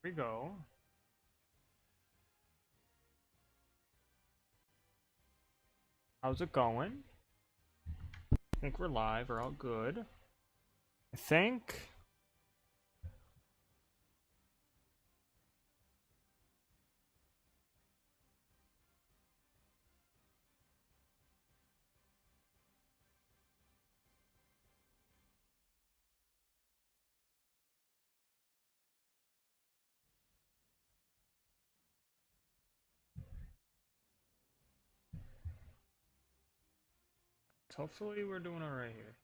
we go. How's it going? I think we're live. We're all good. I think. Hopefully we're doing alright here.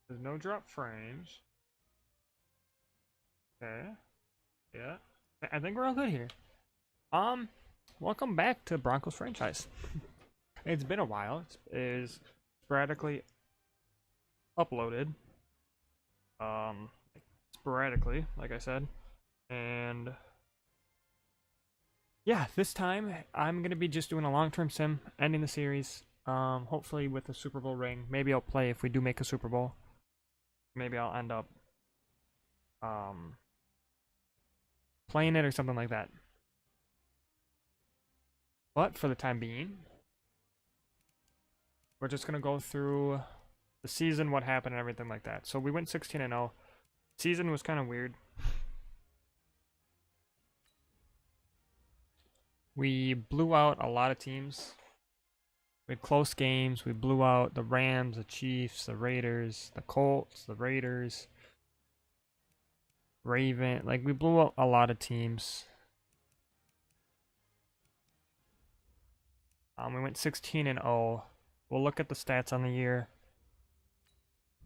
There's no drop frames. Okay. Yeah. I think we're all good here. Welcome back to Broncos franchise. It's been a while. It is sporadically uploaded. Sporadically, like I said. And yeah, this time I'm gonna be just doing a long-term sim, ending the series. Hopefully with a Super Bowl ring. Maybe I'll play if we do make a Super Bowl. Maybe I'll end up playing it or something like that. But for the time being, we're just gonna go through the season, what happened, and everything like that. So we went 16-0. Season was kind of weird. We blew out a lot of teams. We had close games. We blew out the Rams, the Chiefs, the Raiders, the Colts, the Raiders, Raven. Like, we blew out a lot of teams. We went 16-0. We'll look at the stats on the year.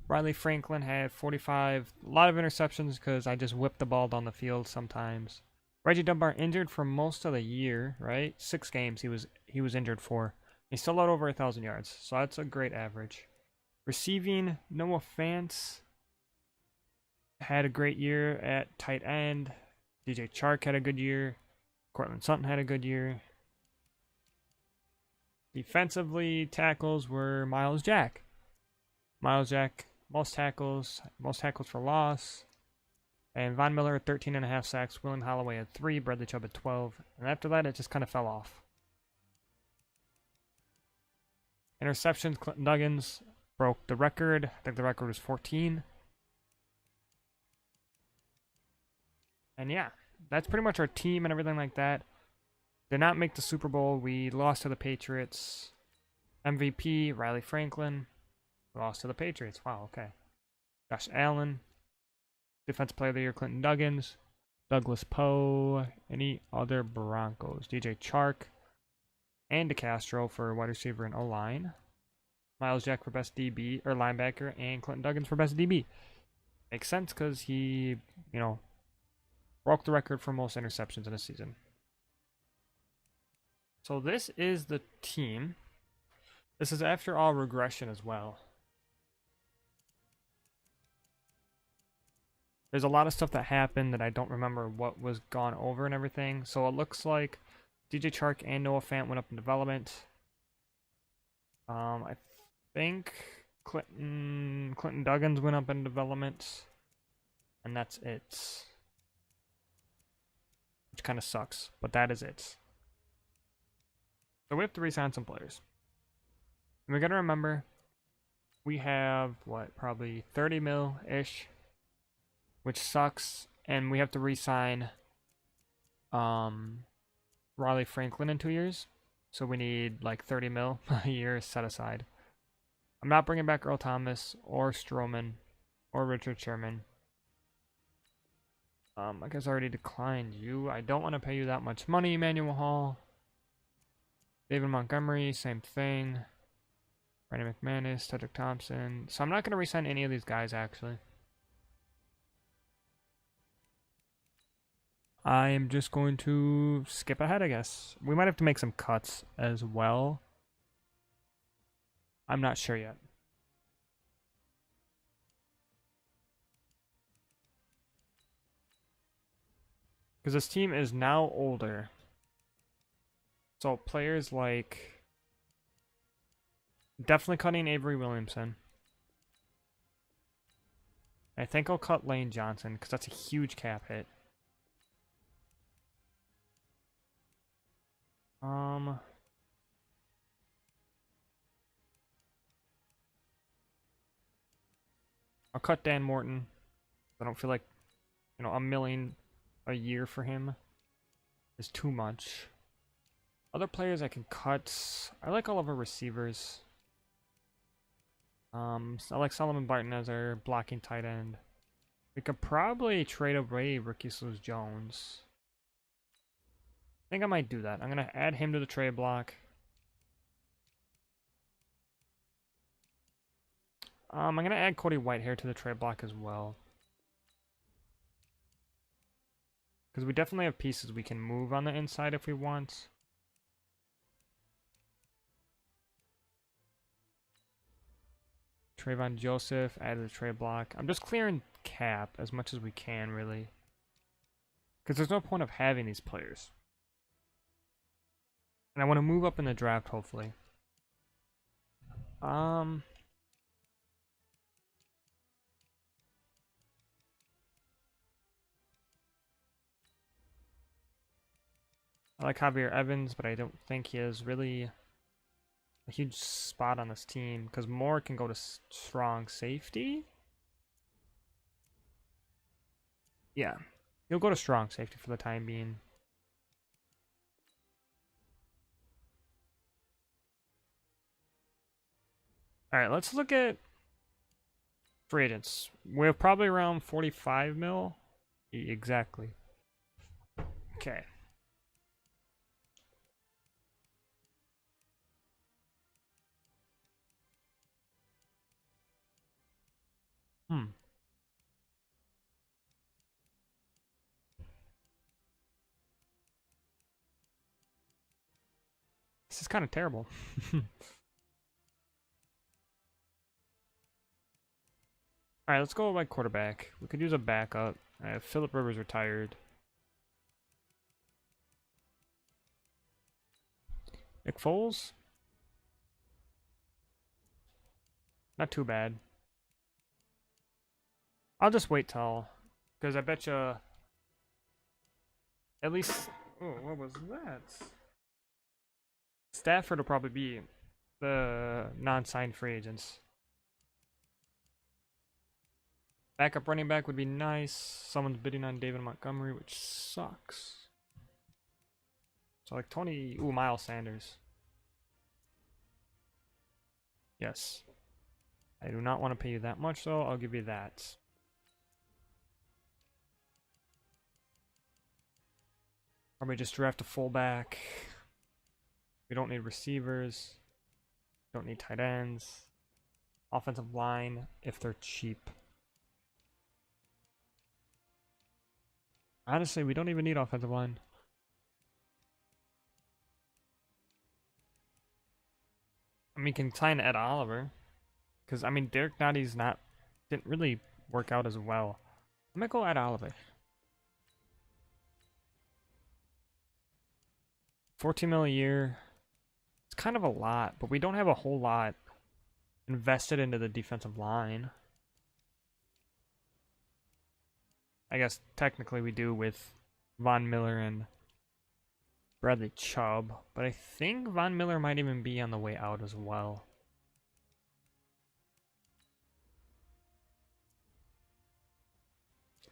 Riley Franklin had 45, a lot of interceptions because I just whipped the ball down the field sometimes. Reggie Dunbar injured for most of the year, right? 6 games he was injured for. He still had over 1,000 yards, so that's a great average. Receiving, Noah Fant had a great year at tight end. DJ Chark had a good year. Cortland Sutton had a good year. Defensively, tackles were Miles Jack. Miles Jack, most tackles for loss. And Von Miller had 13.5 sacks. William Holloway had 3. Bradley Chubb had 12. And after that, it just kind of fell off. Interceptions, Clinton Duggins broke the record. I think the record was 14. And yeah, that's pretty much our team and everything like that. Did not make the Super Bowl. We lost to the Patriots. MVP, Riley Franklin. Lost to the Patriots. Wow, okay. Josh Allen. Defensive Player of the Year, Clinton Duggins. Douglas Poe. Any other Broncos? DJ Chark. And Castro for wide receiver and O-line. Miles Jack for best DB or linebacker, and Clinton Duggins for best DB. Makes sense because he, broke the record for most interceptions in a season. So this is the team. This is after all regression as well. There's a lot of stuff that happened that I don't remember what was gone over and everything. So it looks like DJ Chark and Noah Fant went up in development. I think Clinton Duggins went up in development. And that's it. Which kind of sucks, but that is it. So we have to re-sign some players. And we gotta remember, we have, probably 30 mil-ish, which sucks, and we have to re-sign Riley Franklin in 2 years. So we need like 30 mil a year set aside. I'm not bringing back Earl Thomas or Stroman or Richard Sherman. I guess I already declined you. I don't want to pay you that much money, Emmanuel Hall. David Montgomery, same thing. Brandon McManus, Cedric Thompson. So I'm not going to re-sign any of these guys, actually. I am just going to skip ahead, I guess. We might have to make some cuts as well. I'm not sure yet. Because this team is now older. So players like... Definitely cutting Avery Williamson. I think I'll cut Lane Johnson because that's a huge cap hit. I'll cut Dan Morton. I don't feel like, $1 million a year for him is too much. Other players I can cut. I like all of our receivers. So I like Solomon Barton as our blocking tight end. We could probably trade away Ricky Jones. I think I might do that. I'm gonna add him to the trade block. I'm gonna add Cody Whitehair to the trade block as well. Because we definitely have pieces we can move on the inside if we want. Trayvon Joseph, add to the trade block. I'm just clearing cap as much as we can, really. Because there's no point of having these players. And I want to move up in the draft, hopefully. I like Javier Evans, but I don't think he is really a huge spot on this team because Moore can go to strong safety. Yeah, he'll go to strong safety for the time being. All right, let's look at free agents. We have probably around 45 mil. Exactly. Okay. This is kind of terrible. Alright, let's go with my quarterback. We could use a backup. Phillip Rivers retired. Nick Foles? Not too bad. I'll just wait till, because I bet you at least. Oh, what was that? Stafford will probably be the non-signed free agents. Backup running back would be nice. Someone's bidding on David Montgomery, which sucks. So like Tony, Miles Sanders. Yes. I do not want to pay you that much, though. I'll give you that. Probably just draft a fullback. We don't need receivers. Don't need tight ends. Offensive line, if they're cheap. Honestly, we don't even need offensive line. I mean, can sign Ed Oliver. Because, I mean, Derek Notty's didn't really work out as well. I'm going to go Ed Oliver. 14 mil a year. It's kind of a lot, but we don't have a whole lot invested into the defensive line. I guess technically we do with Von Miller and Bradley Chubb, but I think Von Miller might even be on the way out as well.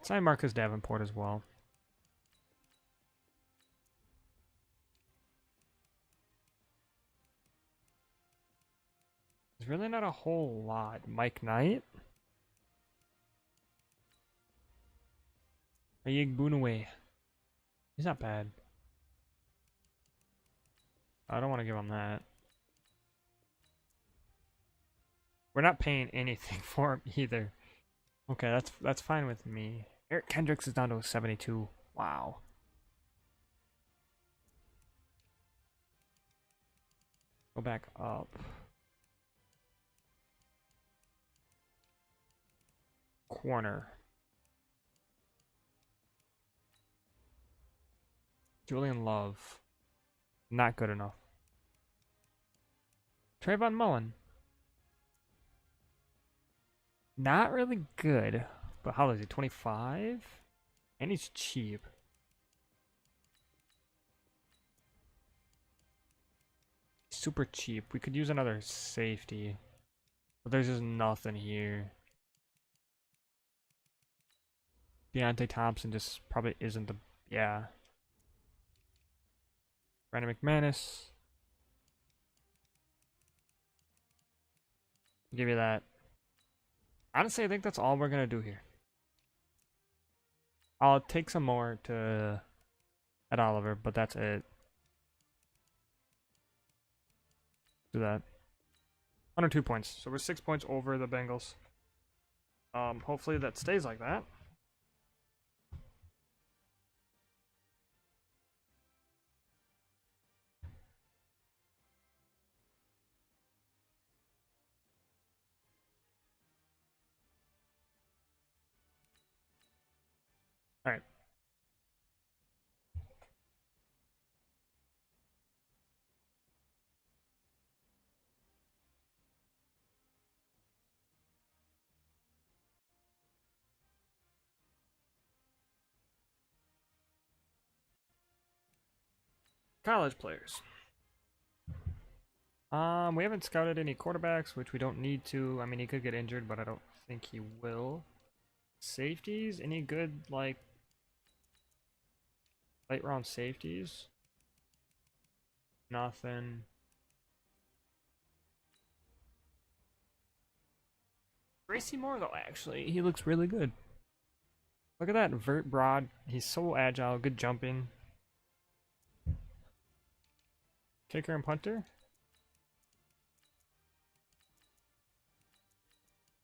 Sign Marcus Davenport as well. There's really not a whole lot. Mike Knight? Ayig Bunaway. He's not bad. I don't want to give him that. We're not paying anything for him either. Okay, that's fine with me. Eric Kendricks is down to 72. Wow. Go back up. Corner. Julian Love. Not good enough. Trayvon Mullen. Not really good. But how old is he? 25? And he's cheap. Super cheap. We could use another safety. But there's just nothing here. Deontay Thompson just probably isn't the... Yeah. Brandon McManus. Give you that. Honestly, I think that's all we're going to do here. I'll take some more to at Oliver, but that's it. Do that. 102 points. So we're 6 points over the Bengals. Hopefully that stays like that. All right. College players. We haven't scouted any quarterbacks, which we don't need to. I mean, he could get injured, but I don't think he will. Safeties? Any good, like, late round safeties? Nothing. Tracy Moore, though, actually, he looks really good. Look at that vert broad. He's so agile, good jumping. Kicker and punter?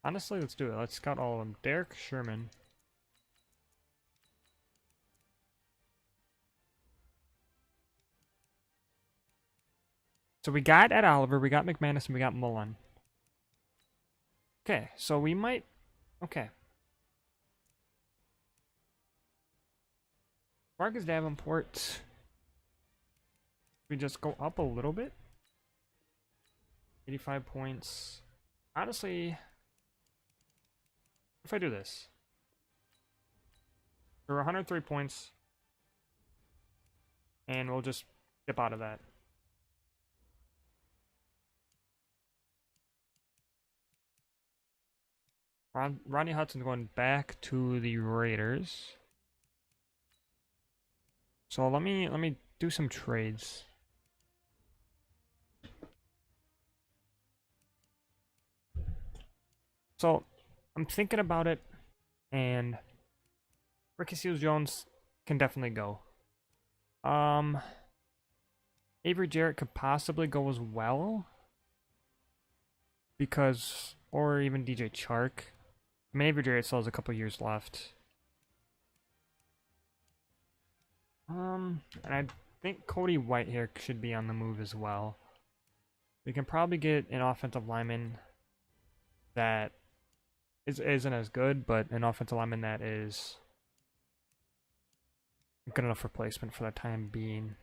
Honestly, let's do it. Let's scout all of them. Derek Sherman. So we got Ed Oliver, we got McManus, and we got Mullen. Okay, so we might... Okay. Marcus Davenport. We just go up a little bit. 85 points. Honestly, if I do this, we're 103 points, and we'll just dip out of that. Rodney Hudson's going back to the Raiders. So let me do some trades. So I'm thinking about it, and Ricky Seals-Jones can definitely go. Avery Jarrett could possibly go as well, because, or even DJ Chark. I mean, Avery Jarrett still has a couple years left. And I think Cody Whitehair should be on the move as well. We can probably get an offensive lineman that isn't as good, but an offensive lineman that is a good enough replacement for the time being.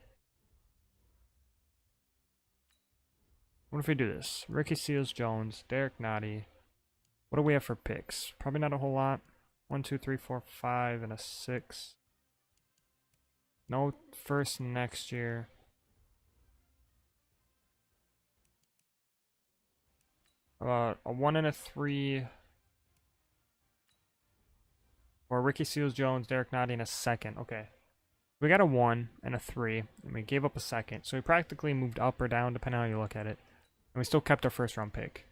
What if we do this? Ricky Seals-Jones, Derek Nottie. What do we have for picks? Probably not a whole lot. 1, 2, 3, 4, 5, and a 6. No first next year. A 1 and a 3 for Ricky Seals-Jones, Derek Nottie, and a second. Okay. We got a 1 and a 3, and we gave up a second. So we practically moved up or down, depending on how you look at it. And we still kept our first round pick.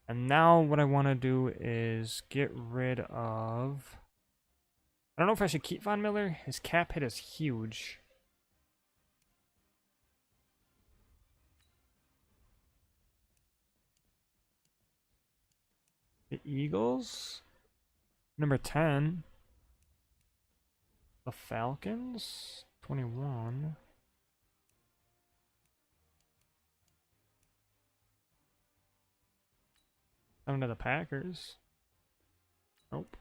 And now what I want to do is get rid of... I don't know if I should keep Von Miller. His cap hit is huge. The Eagles? Number 10. The Falcons? 21. Down to the Packers. Nope.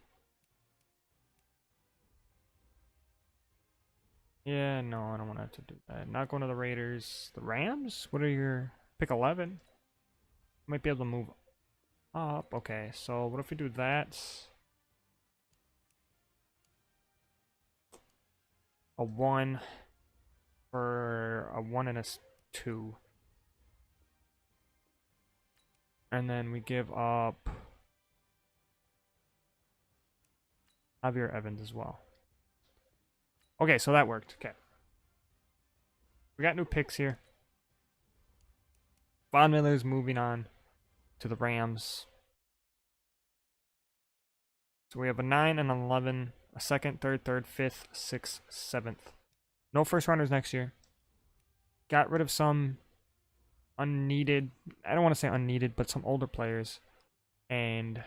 Yeah, no, I don't want to do that. Not going to the Raiders. The Rams? What are your... Pick 11. Might be able to move up. Okay, so what if we do that? a 1 for a 1 and a 2. And then we give up Javier Evans as well. Okay, so that worked. Okay. We got new picks here. Von Miller's moving on to the Rams. So we have a 9 and an 11, a 2nd, 3rd, 5th, 6th, 7th. No first rounders next year. Got rid of some unneeded, I don't want to say unneeded, but some older players. And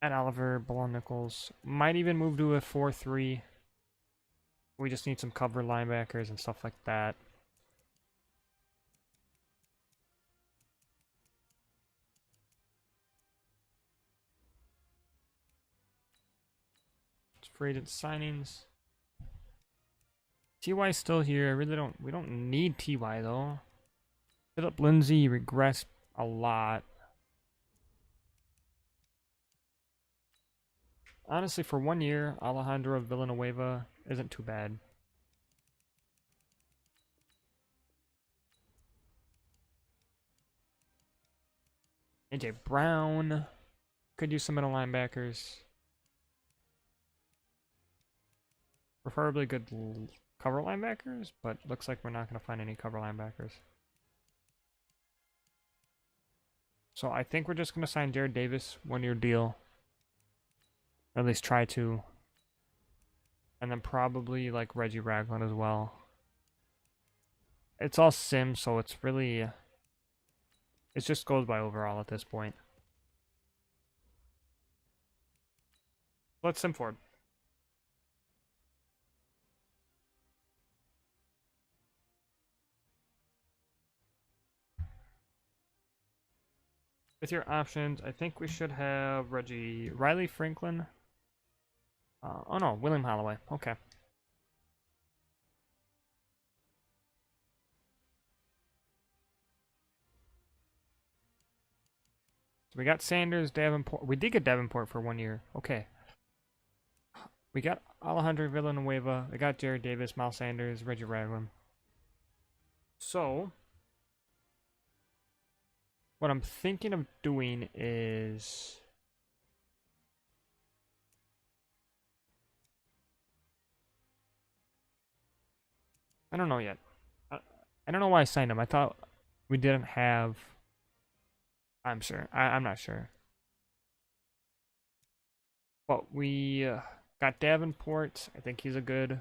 Ed Oliver, Balon Nichols. Might even move to a 4-3. We just need some cover linebackers and stuff like that. Free agent signings. TY's still here. I really don't. We don't need TY though. Philip Lindsay regressed a lot. Honestly, for 1 year, Alejandro Villanueva isn't too bad. AJ Brown could use some middle linebackers. Preferably good cover linebackers, but looks like we're not going to find any cover linebackers. So I think we're just going to sign Jared Davis, 1-year deal. Or at least try to. And then probably like Reggie Ragland as well. It's all sim, so it's really... It just goes by overall at this point. Let's sim forward. With your options, I think we should have Riley Franklin. Oh no, William Holloway. Okay. So we got Sanders, Davenport. We did get Davenport for 1 year. Okay. We got Alejandro Villanueva. We got Jared Davis, Miles Sanders, Reggie Ragland. So, what I'm thinking of doing is... I don't know yet. I don't know why I signed him. I thought we didn't have... I'm sure. I'm not sure. But we got Davenport. I think he's a good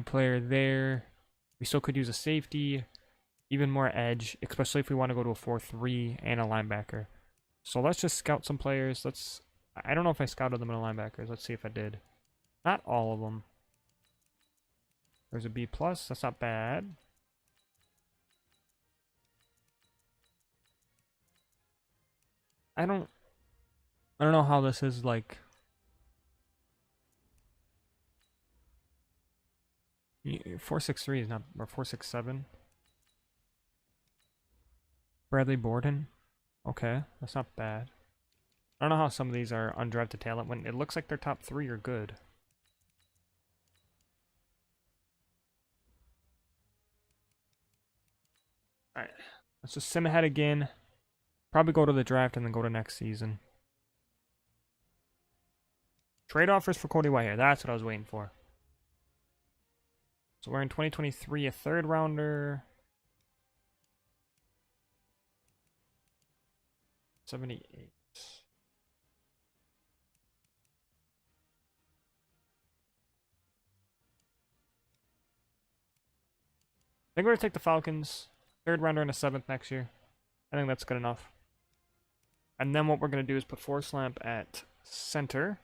player there. We still could use a safety, even more edge, especially if we want to go to a 4-3 and a linebacker. So let's just scout some players. I don't know if I scouted them in linebackers. Let's see if I did. Not all of them. There's a B+. That's not bad. I don't know how this is like. 4-6-3 is not, or 4-6-7. Bradley Borden. Okay, that's not bad. I don't know how some of these are undrafted talent when it looks like their top 3 are good. Alright, let's just sim ahead again. Probably go to the draft and then go to next season. Trade offers for Cody Whitehair. That's what I was waiting for. So we're in 2023, a 3rd rounder. 78. I think we're going to take the Falcons. 3rd rounder and a 7th next year. I think that's good enough. And then what we're going to do is put Forrest Lamp at center.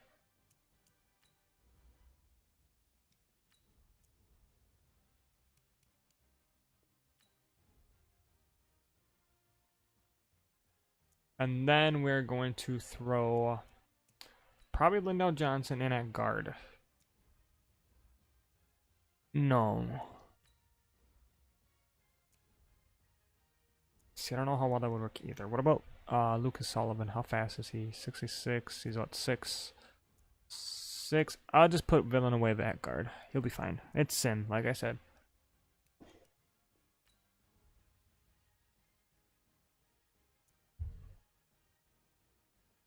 And then we're going to throw probably Lindell Johnson in at guard. No. See, I don't know how well that would work either. What about Lucas Sullivan? How fast is he? 66. He's about 6'7". 6. I'll just put Villanueva at guard. He'll be fine. It's Sim, like I said.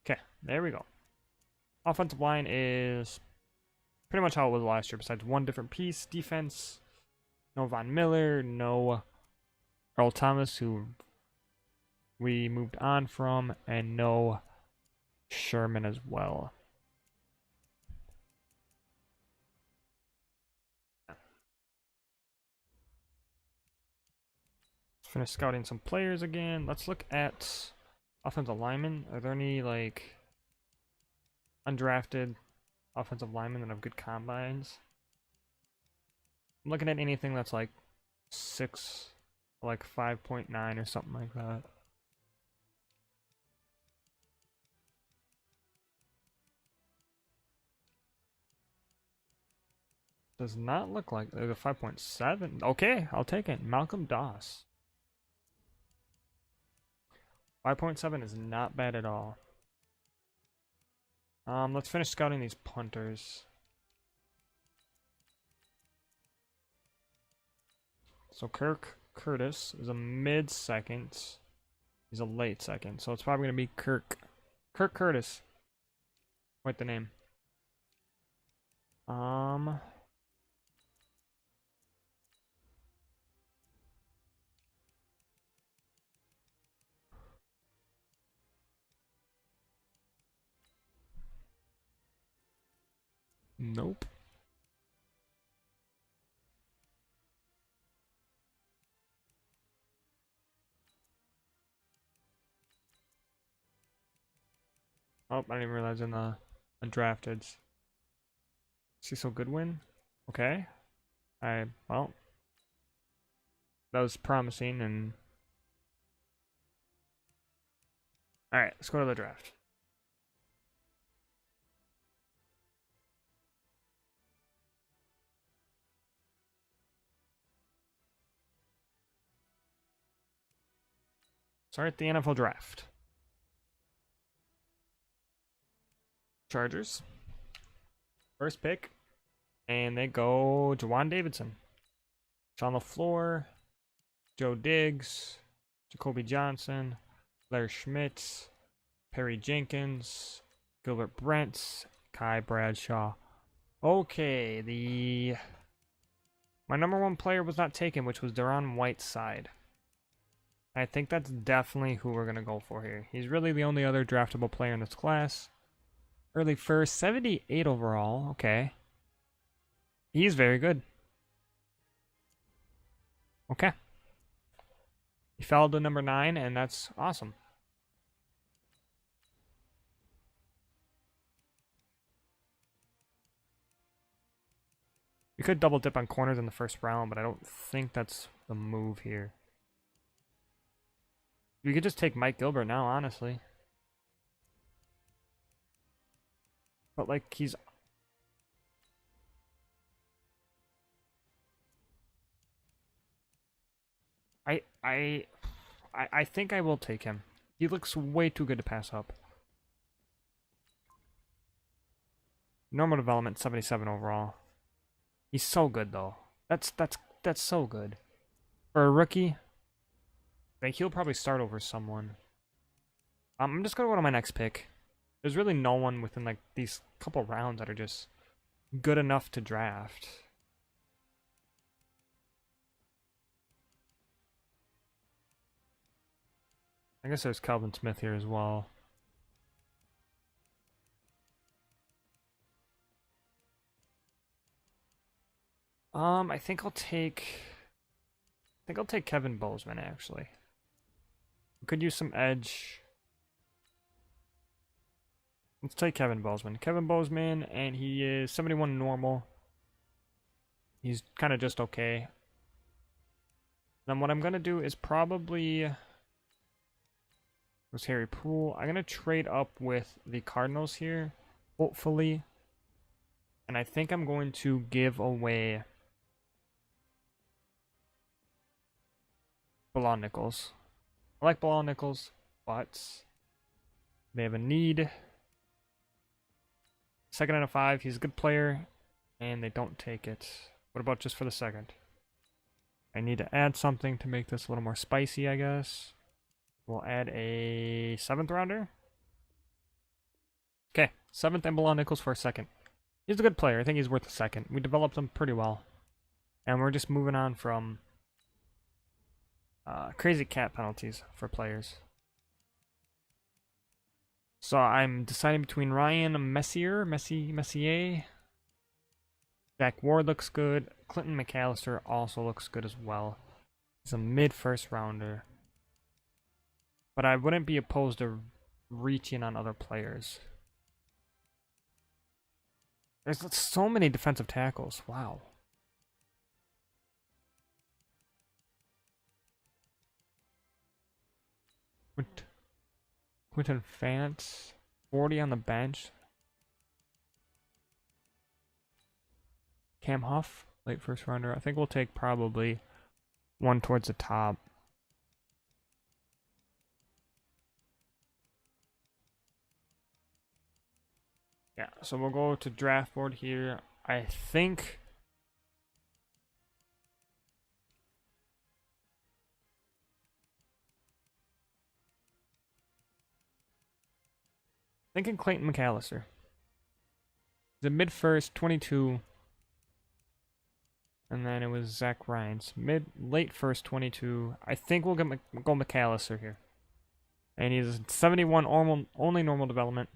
Okay, there we go. Offensive line is pretty much how it was last year, besides one different piece. Defense, no Von Miller, no Earl Thomas, who we moved on from, and no Sherman as well. Let's finish scouting some players again. Let's look at offensive linemen. Are there any, like, undrafted offensive linemen that have good combines? I'm looking at anything that's like 6, like 5.9 or something like that. Does not look like there's a 5.7. Okay, I'll take it. Malcolm Doss. 5.7 is not bad at all. Let's finish scouting these punters. So Kirk Curtis is a mid-second. He's a late second, so it's probably gonna be Kirk Curtis. Quite the name. Nope. Oh, I didn't even realize in the undrafted. Cecil Goodwin. Okay. Well, that was promising, and alright, let's go to the draft. Start the NFL draft. Chargers. First pick. And they go Jawan Davidson. Sean LaFleur. Joe Diggs. Jacoby Johnson. Larry Schmitz. Perry Jenkins. Gilbert Brents. Kai Bradshaw. Okay, my number 1 player was not taken, which was Deron Whiteside. I think that's definitely who we're going to go for here. He's really the only other draftable player in this class. Early first, 78 overall. Okay. He's very good. Okay. He fell to number 9, and that's awesome. We could double dip on corners in the first round, but I don't think that's the move here. We could just take Mike Gilbert now, honestly. But like he's I think I will take him. He looks way too good to pass up. Normal development 77 overall. He's so good though. That's so good. For a rookie, I think he'll probably start over someone. I'm just gonna go to my next pick. There's really no one within like these couple rounds that are just good enough to draft. I guess there's Calvin Smith here as well. I think I'll take Kevin Bozeman actually. We could use some edge. Let's take Kevin Bozeman. Kevin Bozeman, and he is 71 normal. He's kind of just okay. Then what I'm gonna do is probably was Harry Poole. I'm gonna trade up with the Cardinals here, hopefully. And I think I'm going to give away Bilal Nichols. I like Bilal Nichols, but they have a need. Second out of 5. He's a good player, and they don't take it. What about just for the second? I need to add something to make this a little more spicy, I guess. We'll add a 7th rounder. Okay, 7th Embelon Nichols for a second. He's a good player. I think he's worth a second. We developed him pretty well. And we're just moving on from crazy cap penalties for players. So I'm deciding between Ryan Messier. Jack Ward looks good. Clinton McAllister also looks good as well. He's a mid-first rounder. But I wouldn't be opposed to reaching on other players. There's so many defensive tackles. Wow. Quinton Fant, 40 on the bench. Cam Huff, late first rounder. I think we'll take probably one towards the top. Yeah, so we'll go to draft board here. I think thinking Clayton McAllister. The mid first, 22. And then it was Zach Ryan's late first, 22. I think we'll go McAllister here. And he's 71 only normal development.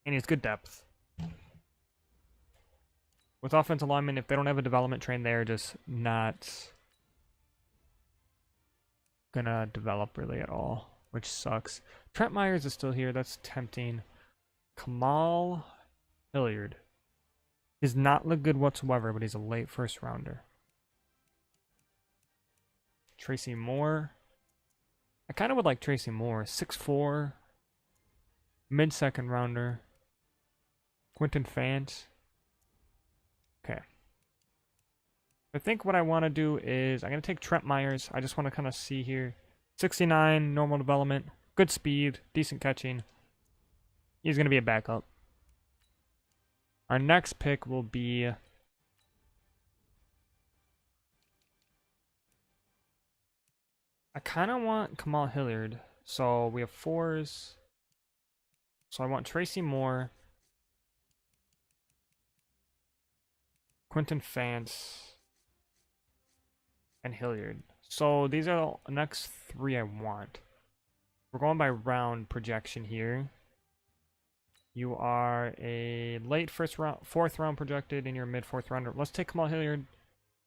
And he's good depth. With offensive linemen, if they don't have a development train, they're just not gonna develop really at all, which sucks. Trent Myers is still here. That's tempting. Kamal Hilliard. Does not look good whatsoever, but he's a late first rounder. Tracy Moore. I kind of would like Tracy Moore. 6'4", mid-second rounder. Quinton Fant. Okay. I think what I want to do is I'm going to take Trent Myers. I just want to kind of see here. 69, normal development, good speed, decent catching. He's going to be a backup. Our next pick will be I kind of want Kamal Hilliard. So we have 4s. So I want Tracy Moore, Quinton Fant, and Hilliard. So these are the next 3 I want. We're going by round projection here. You are a late first round, 4th round projected, and you're a mid 4th rounder. Let's take Kamal Hilliard,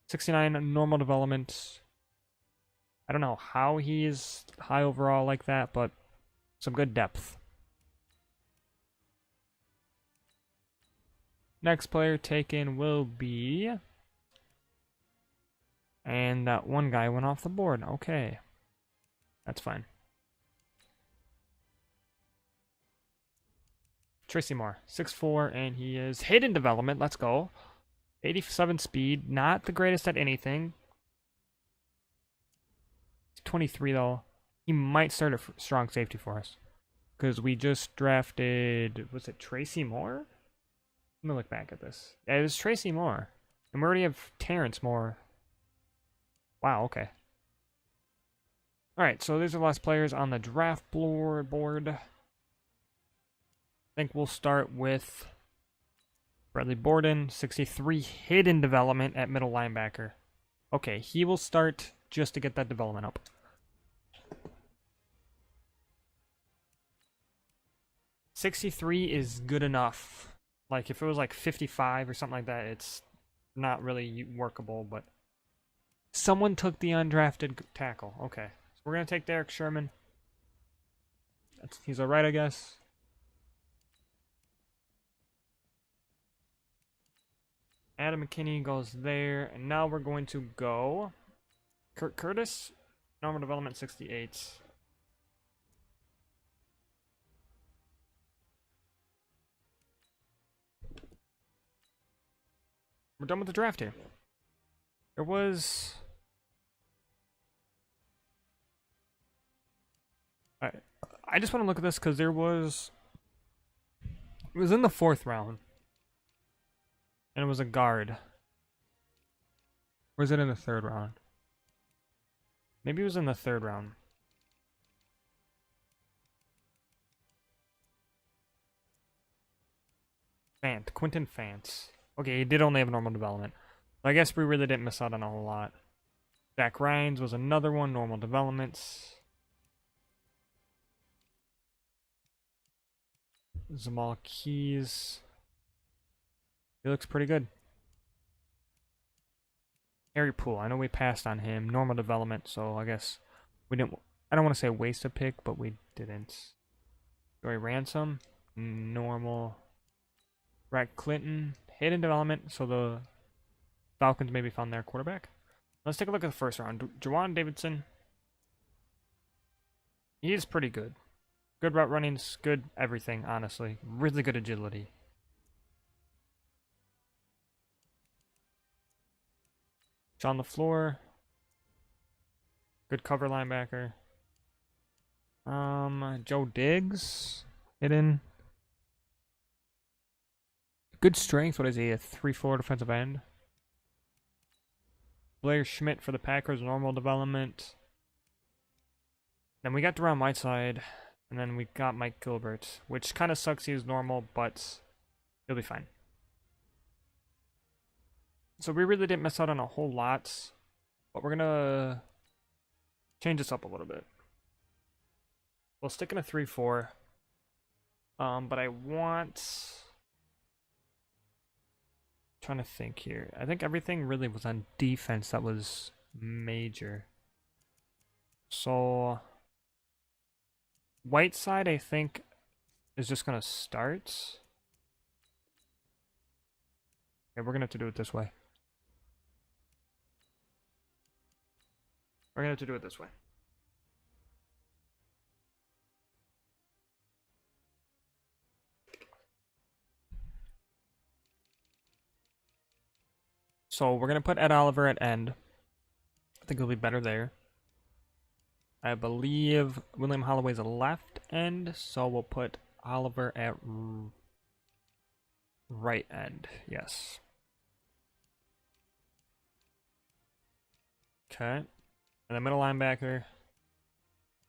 69 normal development. I don't know how he's high overall like that, but some good depth. Next player taken will be, and that one guy went off the board. Okay, that's fine. Tracy Moore, 6'4", and he is hidden development. Let's go. 87 speed, not the greatest at anything. 23 though. He might start a strong safety for us because we just drafted. Was it Tracy Moore? Let me look back at this. Yeah, it was Tracy Moore, and we already have Terrence Moore. Wow. Okay. All right. So these are the last players on the draft board. I think we'll start with Bradley Borden, 63 hidden development at middle linebacker. Okay, he will start just to get that development up. $63 is good enough. Like, if it was like 55 or something like that, it's not really workable, but someone took the undrafted tackle. Okay, so we're going to take Derek Sherman. He's all right, I guess. Adam McKinney goes there, and now we're going to go Kurt Curtis, normal development 68. We're done with the draft here. There was... I just want to look at this because there was It was in the 4th round. And it was a guard. Or was it in the 3rd round? Maybe it was in the 3rd round. Quentin Fance. Okay, he did only have normal development. So I guess we really didn't miss out on a whole lot. Jack Rhines was another one, normal developments. Zamal Keys. He looks pretty good. Harry Poole. I know we passed on him. Normal development, so I guess we didn't. I don't want to say waste a pick, but we didn't. Joey Ransom. Normal. Brett Clinton. Hidden development, so the Falcons maybe found their quarterback. Let's take a look at the first round. Jawan Davidson. He's pretty good. Good route runnings, good everything, honestly. Really good agility. John LaFleur. Good cover linebacker. Joe Diggs. Hidden. Good strength. What is he? A 3-4 defensive end. Blair Schmidt for the Packers. Normal development. Then we got Deron Whiteside. And then we got Mike Gilbert. Which kind of sucks. He was normal, but he'll be fine. So we really didn't miss out on a whole lot. But we're going to change this up a little bit. We'll stick in a 3-4. But I want... Trying to think here. I think everything really was on defense that was major. So Whiteside, I think, is just gonna start. Okay, we're gonna have to do it this way. We're gonna have to do it this way. So we're going to put Ed Oliver at end. I think it'll be better there. I believe William Holloway's a left end, so we'll put Oliver at right end. Yes. Okay. And the middle linebacker.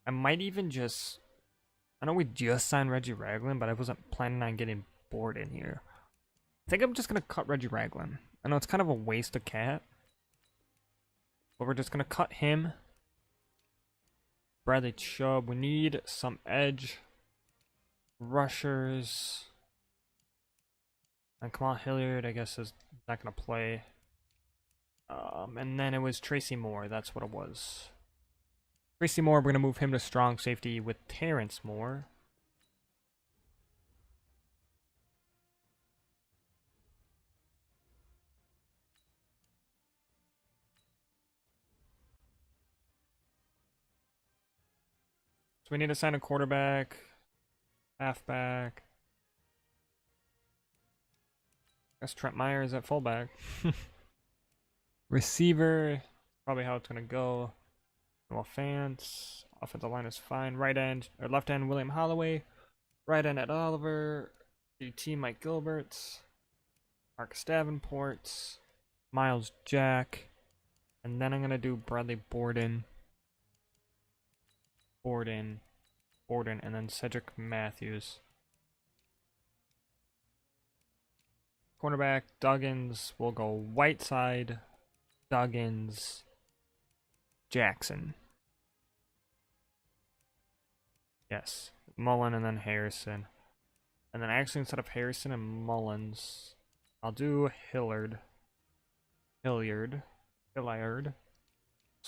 I might even just... I know we just signed Reggie Ragland, but I wasn't planning on getting bored in here. I think I'm just going to cut Reggie Ragland. I know it's kind of a waste of cat. But we're just going to cut him. Bradley Chubb. We need some edge rushers. And Kamal Hilliard, I guess, is not going to play. And then it was Tracy Moore. That's what it was. Tracy Moore, we're going to move him to strong safety with Terrence Moore. So we need to sign a quarterback, halfback. I guess Trent Myers at fullback. Receiver, probably how it's going to go. No offense. Offensive line is fine. Right end, or left end, William Holloway. Right end, Ed Oliver. DT, Mike Gilbert. Marcus Davenport. Miles Jack. And then I'm going to do Bradley Borden. Borden, and then Cedric Matthews. Cornerback, Duggins. We'll go Whiteside, Duggins, Jackson. Yes. Mullen and then Harrison. And then actually instead of Harrison and Mullins, I'll do Hilliard. So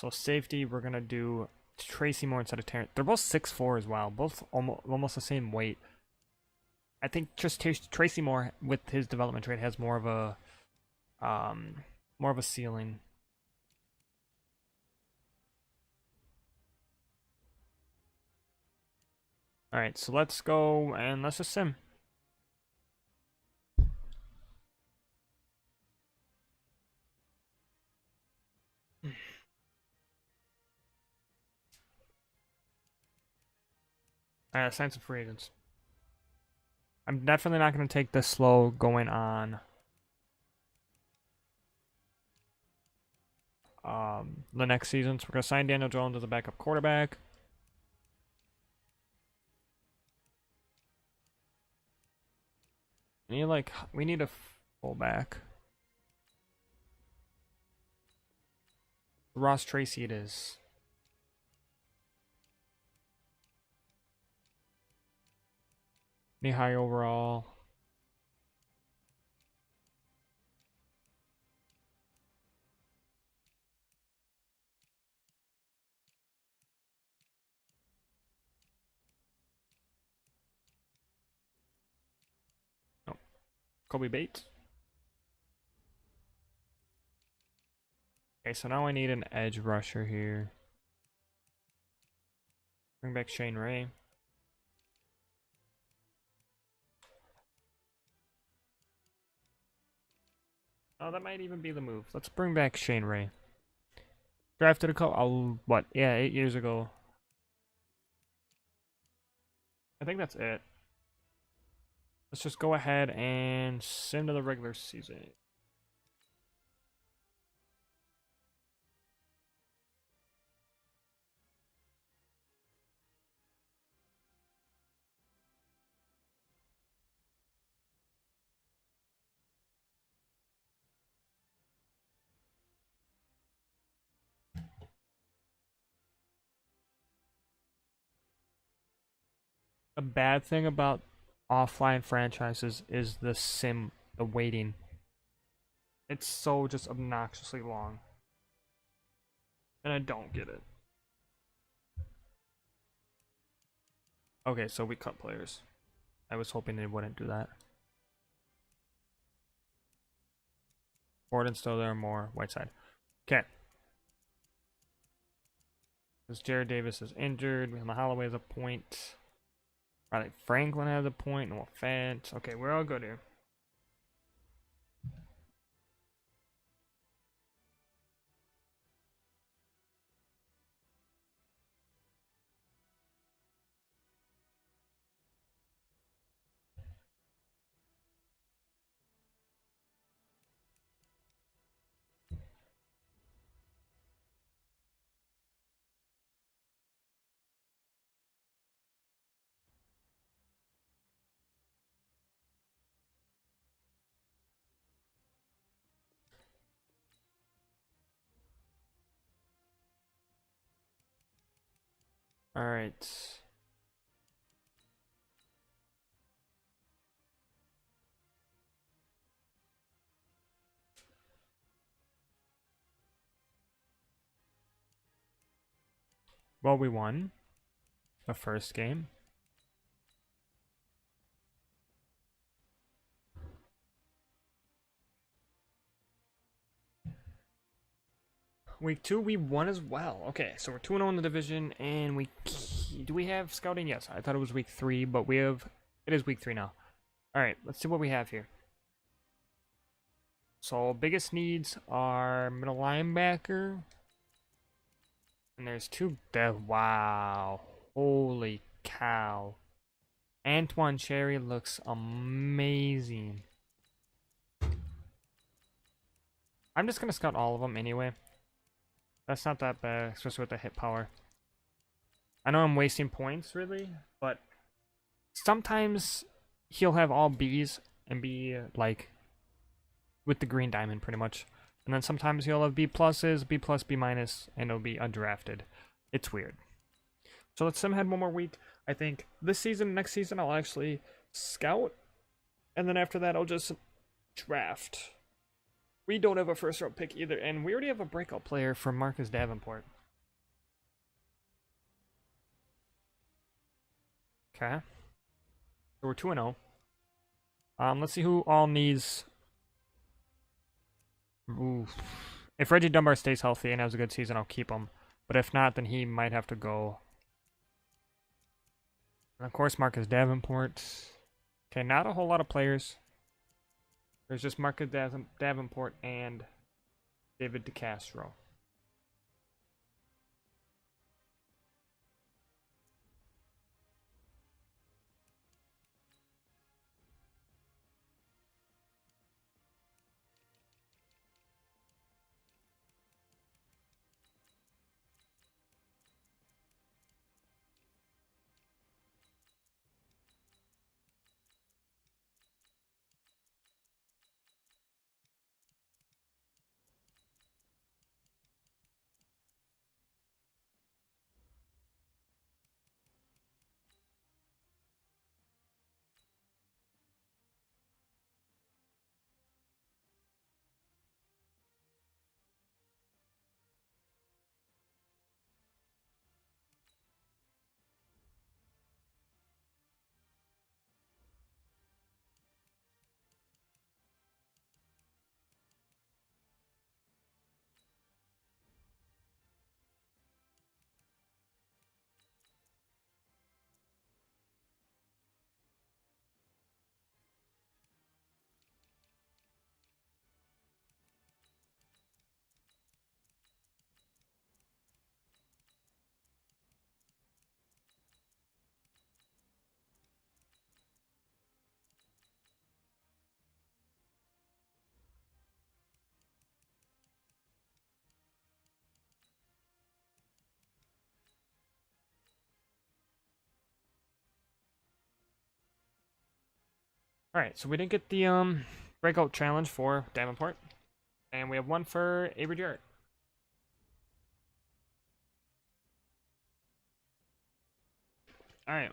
safety, we're going to do Tracy Moore instead of Terrence. They're both 6'4" as well. Both almost the same weight. I think just Tracy Moore with his development trait has more of a ceiling. All right, so let's go and let's just sim. Sign some free agents. I'm definitely not going to take this slow going on the next season. So we're going to sign Daniel Jones as a backup quarterback. We need a fullback. Ross Tracy it is. Need high overall. Oh, Kobe Bates. Okay, so now I need an edge rusher here. Bring back Shane Ray. Oh, that might even be the move. Let's bring back Shane Ray. Drafted a couple, yeah, 8 years ago. I think that's it. Let's just go ahead and send to the regular season. A bad thing about offline franchises is the waiting. It's so just obnoxiously long. And I don't get it. Okay, so we cut players. I was hoping they wouldn't do that. Gordon's still there, more Whiteside. Okay. Because Jared Davis is injured. Holloway has a point. Riley Franklin has a point. No offense. Okay, we're all good here. All right. Well, we won the first game. Week 2, we won as well. Okay, so we're 2-0 in the division, and do we have scouting? Yes, I thought it was week 3, but it is week 3 now. All right, let's see what we have here. So biggest needs are middle linebacker, and there's two dev. Wow, holy cow! Antoine Cherry looks amazing. I'm just gonna scout all of them anyway. That's not that bad, especially with the hit power. I know I'm wasting points, really, but sometimes he'll have all Bs and be like with the green diamond, pretty much. And then sometimes he'll have B pluses, B plus, B minus, and it'll be undrafted. It's weird. So let's head one more week. I think this season, next season, I'll actually scout, and then after that, I'll just draft. We don't have a first round pick either, and we already have a breakout player from Marcus Davenport. Okay. So we're 2-0. Let's see who all needs. Ooh. If Reggie Dunbar stays healthy and has a good season, I'll keep him. But if not, then he might have to go. And of course, Marcus Davenport. Okay, not a whole lot of players. There's just Marcus Davenport and David DeCastro. Alright, so we didn't get the breakout challenge for Davenport. And we have one for Avery Jarrett. Alright.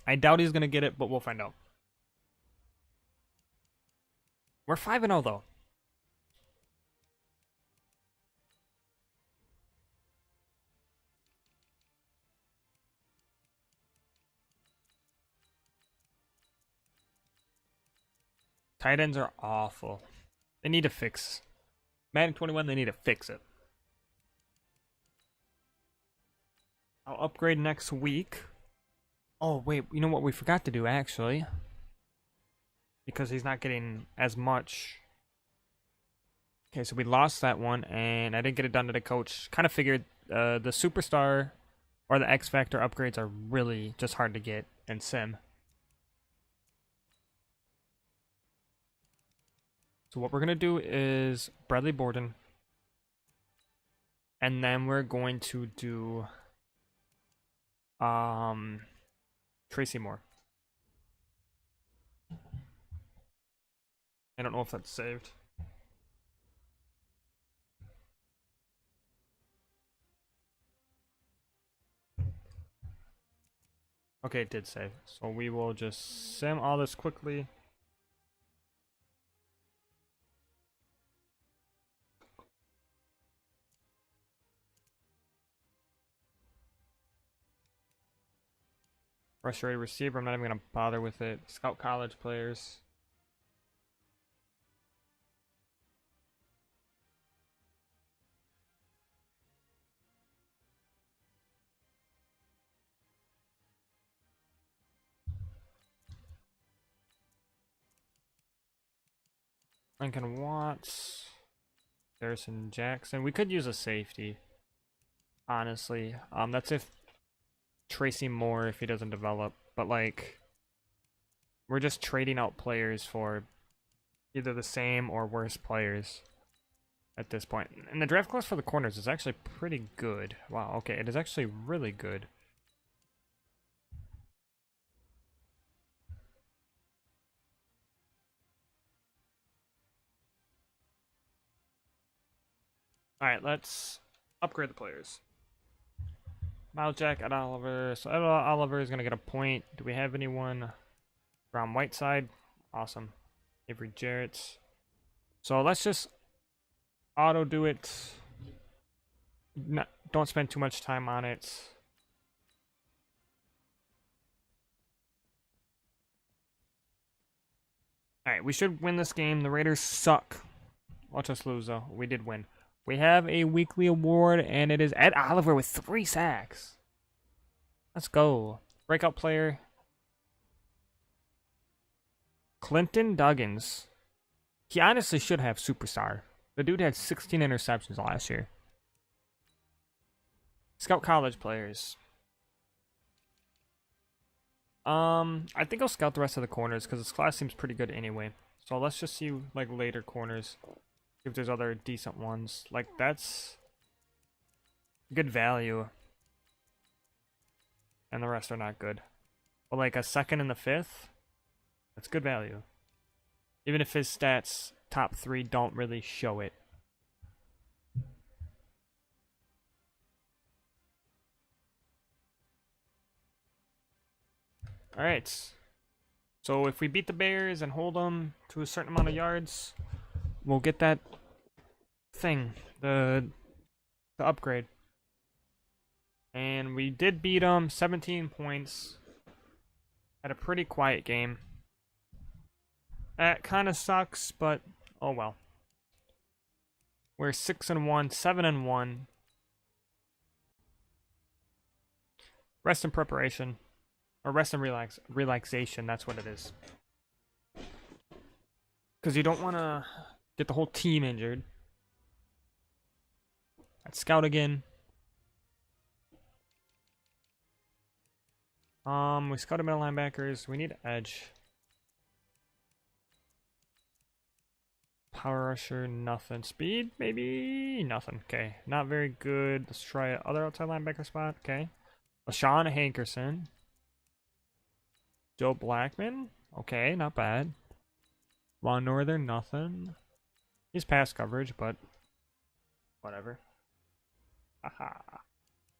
I doubt he's gonna get it, but we'll find out. We're 5-0 though. Tight ends are awful. They need to fix. Madden 21, they need to fix it. I'll upgrade next week. Oh, wait, you know what we forgot to do, actually? Because he's not getting as much. Okay, so we lost that one, and I didn't get it done to the coach. Kind of figured the Superstar or the X Factor upgrades are really just hard to get in Sim. So what we're going to do is Bradley Borden. And then we're going to do Tracy Moore. I don't know if that's saved. Okay, it did save. So we will just sim all this quickly. Frustrated receiver, I'm not even going to bother with it. Scout college players. Lincoln Watts. Harrison Jackson. We could use a safety. Honestly. That's if Tracy Moore, if he doesn't develop. But like, we're just trading out players for either the same or worse players at this point. And the draft class for the corners is actually pretty good. Wow, okay, it is actually really good. Alright, let's upgrade the players. Miles Jack, Ed Oliver. So Ed Oliver is going to get a point. Do we have anyone? Brown Whiteside. Awesome. Avery Jarrett. So let's just auto do it. Don't spend too much time on it. Alright, we should win this game. The Raiders suck. Watch us lose, though. We did win. We have a weekly award, and it is Ed Oliver with 3 sacks. Let's go. Breakout player. Clinton Duggins. He honestly should have Superstar. The dude had 16 interceptions last year. Scout college players. I think I'll scout the rest of the corners because this class seems pretty good anyway. So let's just see like later corners. If there's other decent ones. Like that's good value. And the rest are not good. But like a second and the fifth, that's good value. Even if his stats top 3 don't really show it. Alright. So if we beat the Bears and hold them to a certain amount of yards, we'll get that thing, the upgrade. And we did beat them, 17 points. Had a pretty quiet game. That kind of sucks, but oh well. We're 6-1, 7-1. Rest in preparation. Or rest and relaxation, that's what it is. Because you don't want to get the whole team injured. Let's scout again. We scouted middle linebackers. We need edge. Power rusher, nothing. Speed, maybe nothing. Okay, not very good. Let's try other outside linebacker spot. Okay, LaShawn Hankerson. Joe Blackman. Okay, not bad. Law Northern, nothing. He's pass coverage, but whatever. Haha.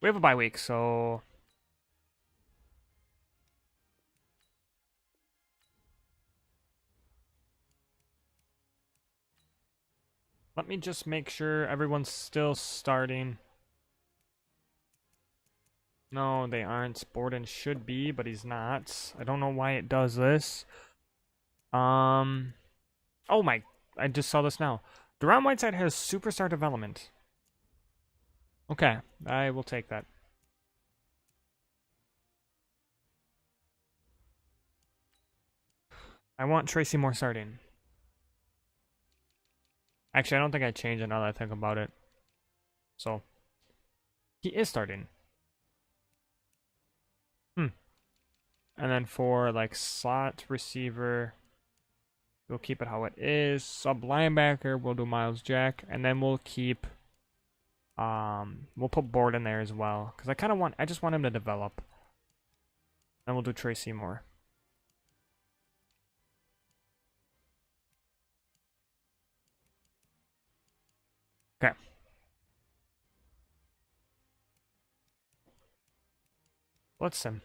We have a bye week, so let me just make sure everyone's still starting. No, they aren't. Borden should be, but he's not. I don't know why it does this. Oh my, I just saw this now. Deron Whiteside has superstar development. Okay, I will take that. I want Tracy Moore starting. Actually, I don't think I changed it now that I think about it. So, he is starting. And then for like slot receiver, we'll keep it how it is. Sub linebacker, we'll do Miles Jack, and then we'll keep we'll put Borden there as well because I just want him to develop. Then we'll do Tracy Moore. Okay. Let's sim.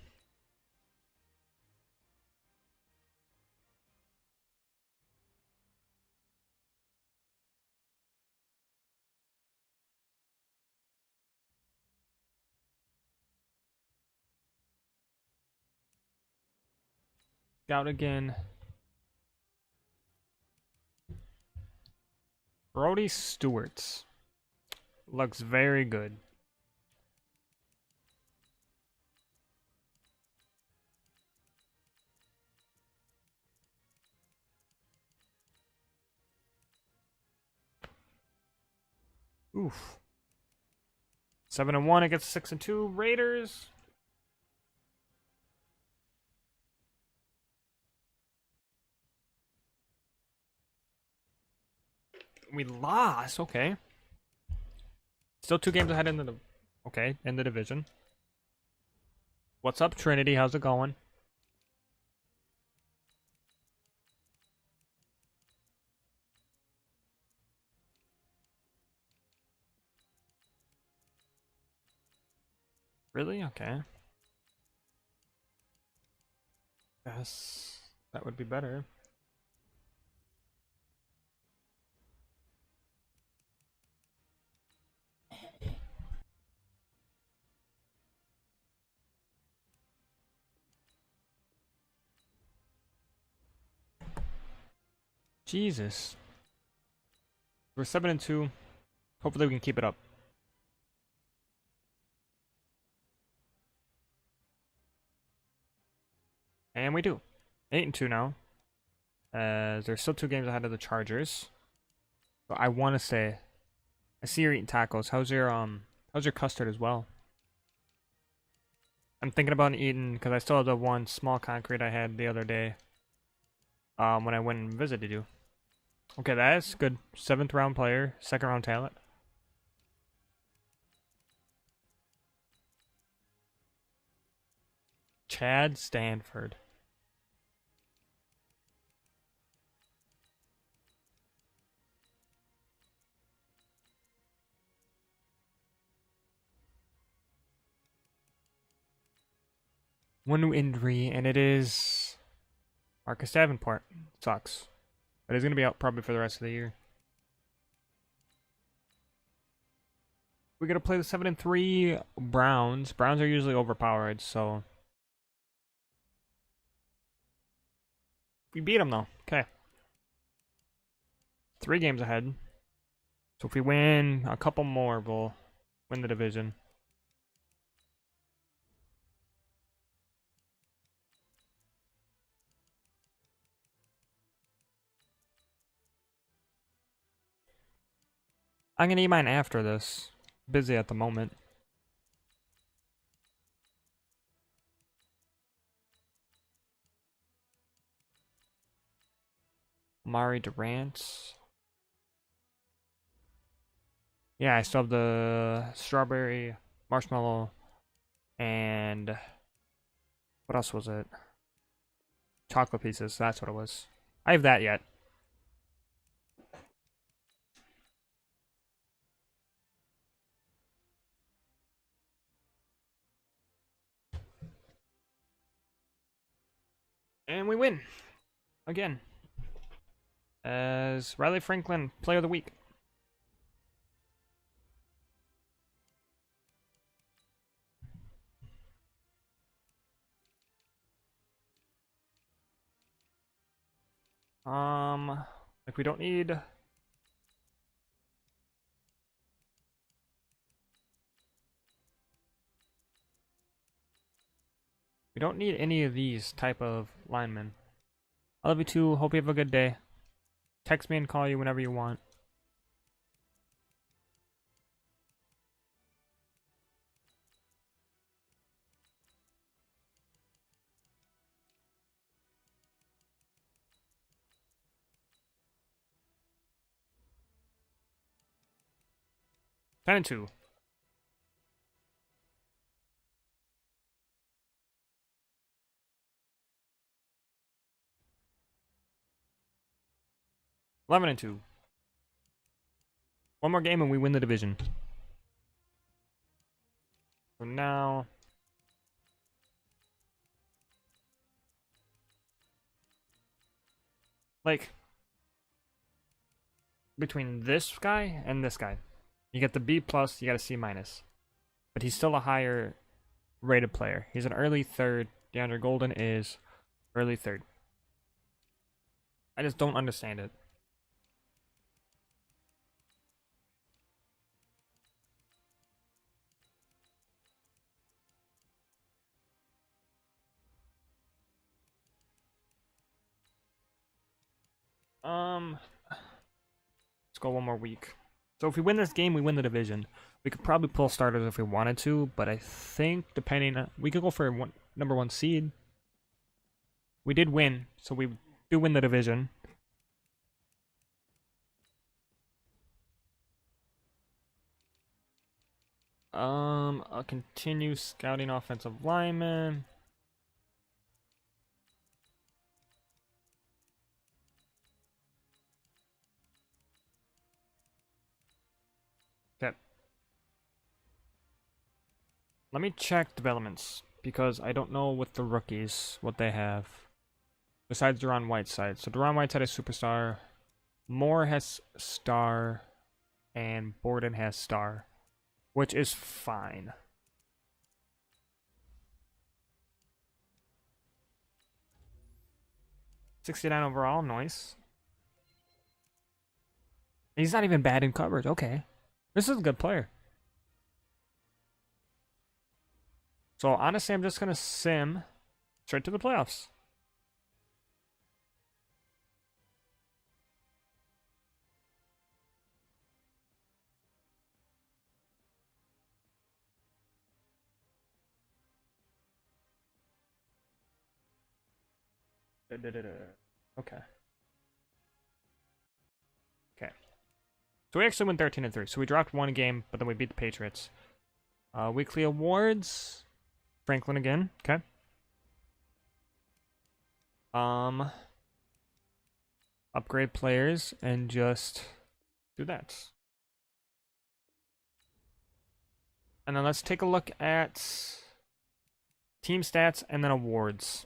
Out again. Brody Stewart looks very good. Oof. 7-1 against 6-2 Raiders. We lost. Okay. Still 2 games ahead in the division. What's up, Trinity? How's it going? Really? Okay. Yes, that would be better. Jesus. We're 7-2. Hopefully we can keep it up. And we do. 8-2 now. As there's still 2 games ahead of the Chargers. But I want to say, I see you're eating tacos. How's your custard as well? I'm thinking about eating because I still have the one small concrete I had the other day. When I went and visited you. Okay, that's good. 7th round player, 2nd round talent. Chad Stanford. One new injury, and it is Marcus Davenport. Sucks. But he's going to be out probably for the rest of the year. We're going to play the 7-3 Browns. Browns are usually overpowered, so we beat them, though. Okay. 3 games ahead. So if we win a couple more, we'll win the division. I'm going to eat mine after this. Busy at the moment. Mari Durant. Yeah, I still have the strawberry, marshmallow, and what else was it? Chocolate pieces, that's what it was. I have that yet. And we win. Again. As Riley Franklin, Player of the Week. Like we don't need... We don't need any of these type of linemen. I love you too. Hope you have a good day. Text me and call you whenever you want. Ten and 2. Eleven and 2. One more game and we win the division. So now... Like... Between this guy and this guy. You get the B+, you got a C-. But he's still a higher rated player. He's an early third. DeAndre Golden is early third. I just don't understand it. Let's go one more week. So if we win this game, we win the division. We could probably pull starters if we wanted to, but I think depending on, we could go for number 1 seed. We did win, so we do win the division. I'll continue scouting offensive linemen. Okay. Let me check developments, because I don't know with the rookies what they have. Besides Deron Whiteside. So Deron Whiteside is superstar. Moore has star. And Borden has star. Which is fine. $69 overall, nice. He's not even bad in coverage, okay. This is a good player. So honestly, I'm just gonna sim straight to the playoffs. Okay. Okay. So we actually went 13 and 3. So we dropped one game, but then we beat the Patriots. Weekly awards. Franklin again. Okay. Upgrade players and just do that. And then let's take a look at team stats and then awards.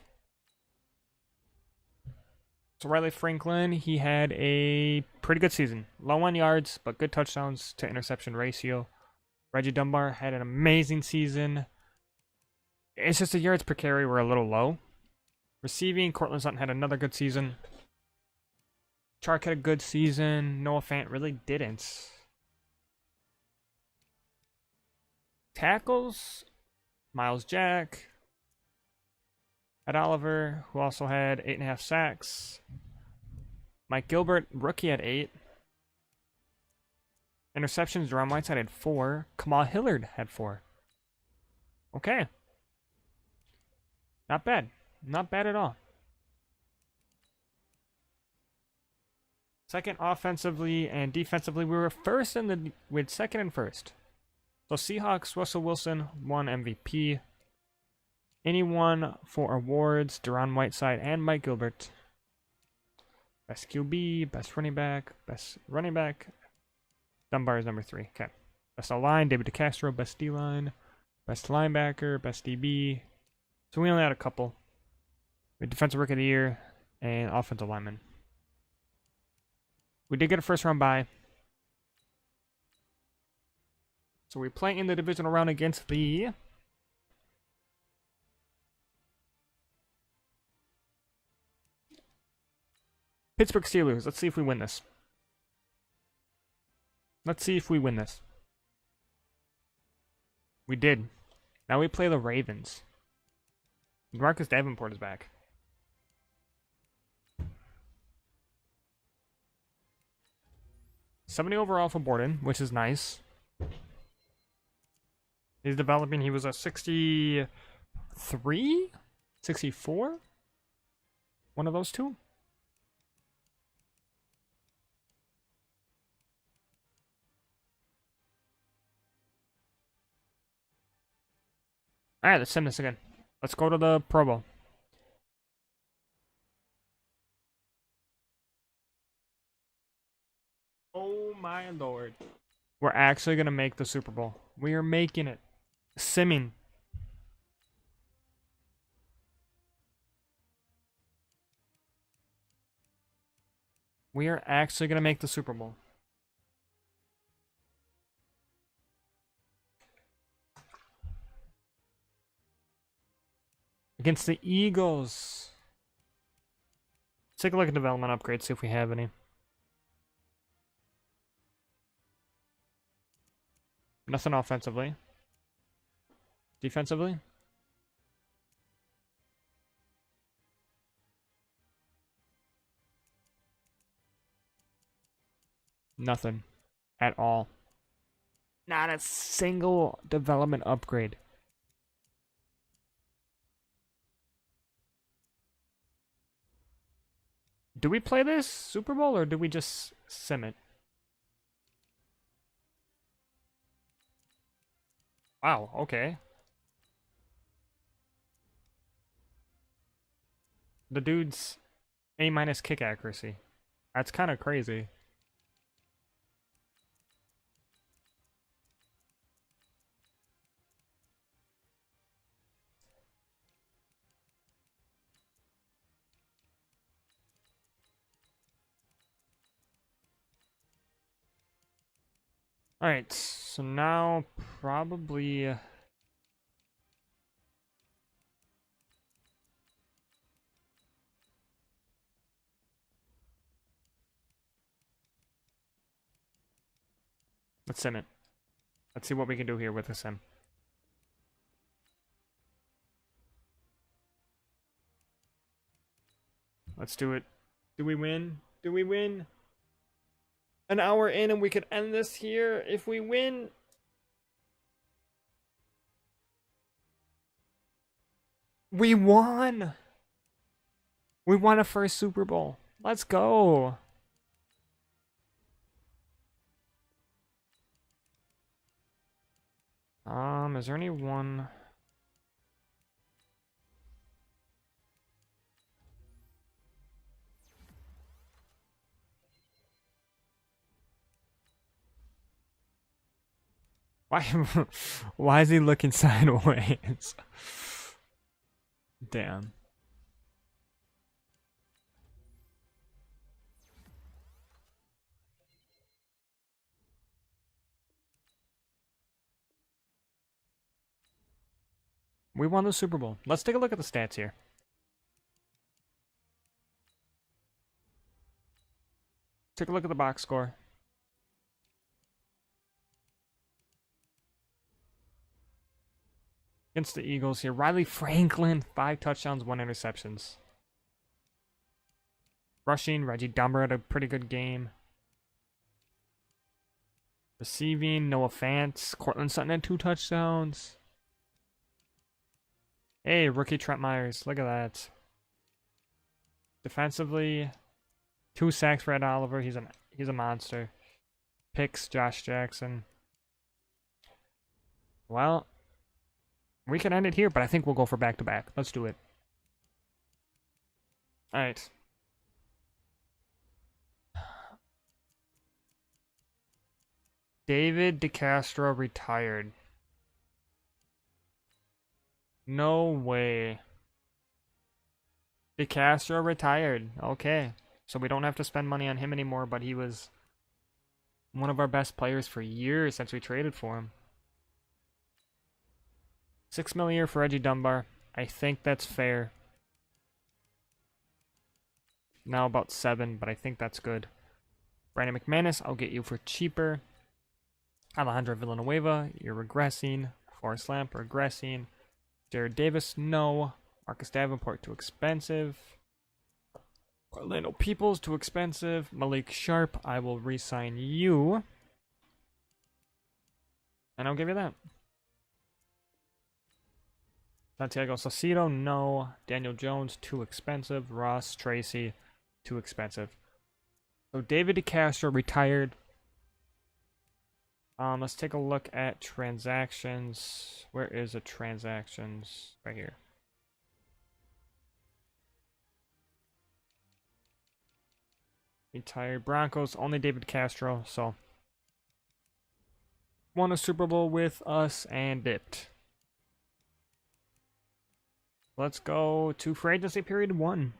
So Riley Franklin, he had a pretty good season. Low on yards, but good touchdowns to interception ratio. Reggie Dunbar had an amazing season. It's just the yards per carry were a little low. Receiving, Cortland Sutton had another good season. Chark had a good season. Noah Fant really didn't. Tackles, Miles Jack, Ed Oliver, who also had 8.5 sacks. Mike Gilbert, rookie, had 8. Interceptions, Deron Whiteside had 4. Kamal Hillard had 4. Okay. Not bad. Not bad at all. Second offensively and defensively, we were first in the with second and first. So Seahawks, Russell Wilson won MVP. anyone for awards, Deron Whiteside and Mike Gilbert. Best QB, best running back, Dunbar is number 3. Okay. Best O-line, David Castro, best D-line, best linebacker, best DB. So we only had a couple. We had defensive rookie of the year and offensive lineman. We did get a first round bye. So we play in the divisional round against the Pittsburgh Steelers. Let's see if we win this. We did. Now we play the Ravens. Marcus Davenport is back. $70 overall for Borden, which is nice. He's developing. He was a 63? 64? One of those two? Alright, let's sim this again. Let's go to the Pro Bowl. Oh my lord. We're actually going to make the Super Bowl. We are making it. Simming. We are actually going to make the Super Bowl. Against the Eagles. Let's take a look at development upgrades, see if we have any. Nothing offensively. Defensively? Nothing. At all. Not a single development upgrade. Do we play this Super Bowl or do we just sim it? Wow, okay. The dude's A- kick accuracy. That's kind of crazy. Alright, so now probably... Let's sim it. Let's see what we can do here with the sim. Let's do it. Do we win? Do we win? An hour in and we could end this here if we win. We won! We won a first Super Bowl. Let's go! Is there any one... Why, why is he looking sideways? Damn. We won the Super Bowl. Let's take a look at the stats here. Take a look at the box score. Against the Eagles here. Riley Franklin, 5 touchdowns, 1 interceptions. Rushing, Reggie Dumber had a pretty good game. Receiving, Noah Fant. Cortland Sutton had 2 touchdowns. Hey, rookie Trent Myers. Look at that. Defensively, 2 sacks for Ed Oliver. He's a monster. Picks, Josh Jackson. Well, We can end it here, but I think we'll go for back-to-back. Let's do it. Alright. David Castro retired. No way. Castro retired. Okay. So we don't have to spend money on him anymore, but he was one of our best players for years since we traded for him. $6 million a year for Reggie Dunbar. I think that's fair. Now about 7, but I think that's good. Brandon McManus, I'll get you for cheaper. Alejandro Villanueva, you're regressing. Forrest Lamp, regressing. Jared Davis, no. Marcus Davenport, too expensive. Orlando Peoples, too expensive. Malik Sharp, I will re-sign you. And I'll give you that. Santiago Saucedo, no. Daniel Jones, too expensive. Ross Tracy, too expensive. So David DeCastro retired. Let's take a look at transactions. Where is the transactions? Right here. Retired Broncos, only David Castro, so won a Super Bowl with us and dipped. Let's go to free agency period 1.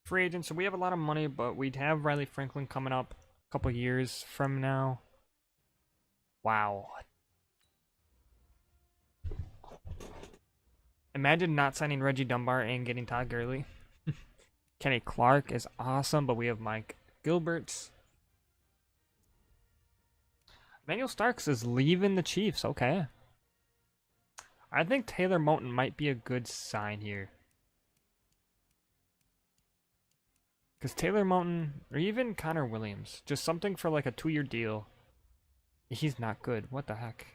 Free agents, so we have a lot of money, but we'd have Riley Franklin coming up a couple years from now. Wow. Imagine not signing Reggie Dunbar and getting Todd Gurley. Kenny Clark is awesome, but we have Mike Gilbert. Emmanuel Starks is leaving the Chiefs. Okay. I think Taylor Moton might be a good sign here. Because Taylor Moton, or even Connor Williams, just something for like a 2-year deal. He's not good. What the heck?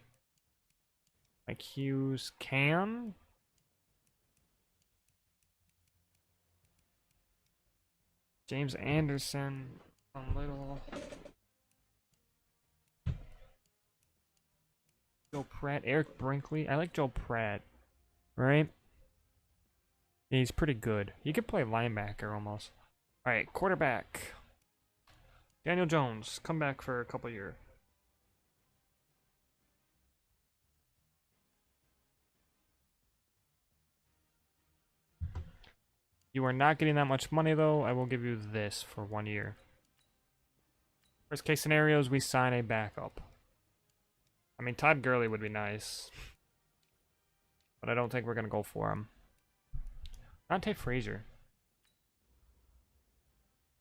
Like Hughes can? James Anderson, a little. Joe Pratt, Eric Brinkley. I like Joe Pratt, right? He's pretty good. He could play linebacker almost. All right, quarterback. Daniel Jones, come back for a couple years. You are not getting that much money, though. I will give you this for 1 year. Worst case scenarios, we sign a backup. I mean, Todd Gurley would be nice. But I don't think we're going to go for him. Dante Frazier.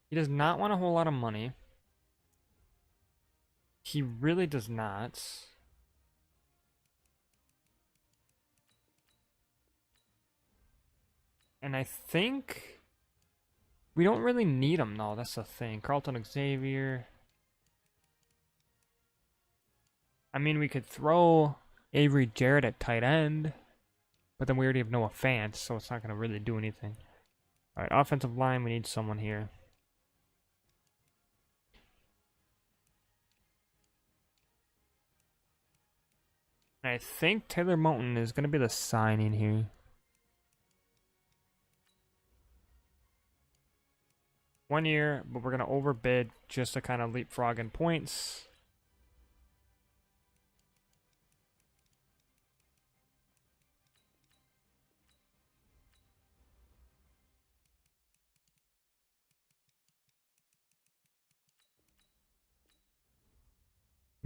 He does not want a whole lot of money. He really does not. And I think we don't really need him, though. That's the thing. Carlton Xavier. I mean, we could throw Avery Jarrett at tight end, but then we already have Noah Fant, so it's not going to really do anything. All right, offensive line, we need someone here. I think Taylor Moton is going to be the signing here. One year, but we're going to overbid just to kind of leapfrog in points.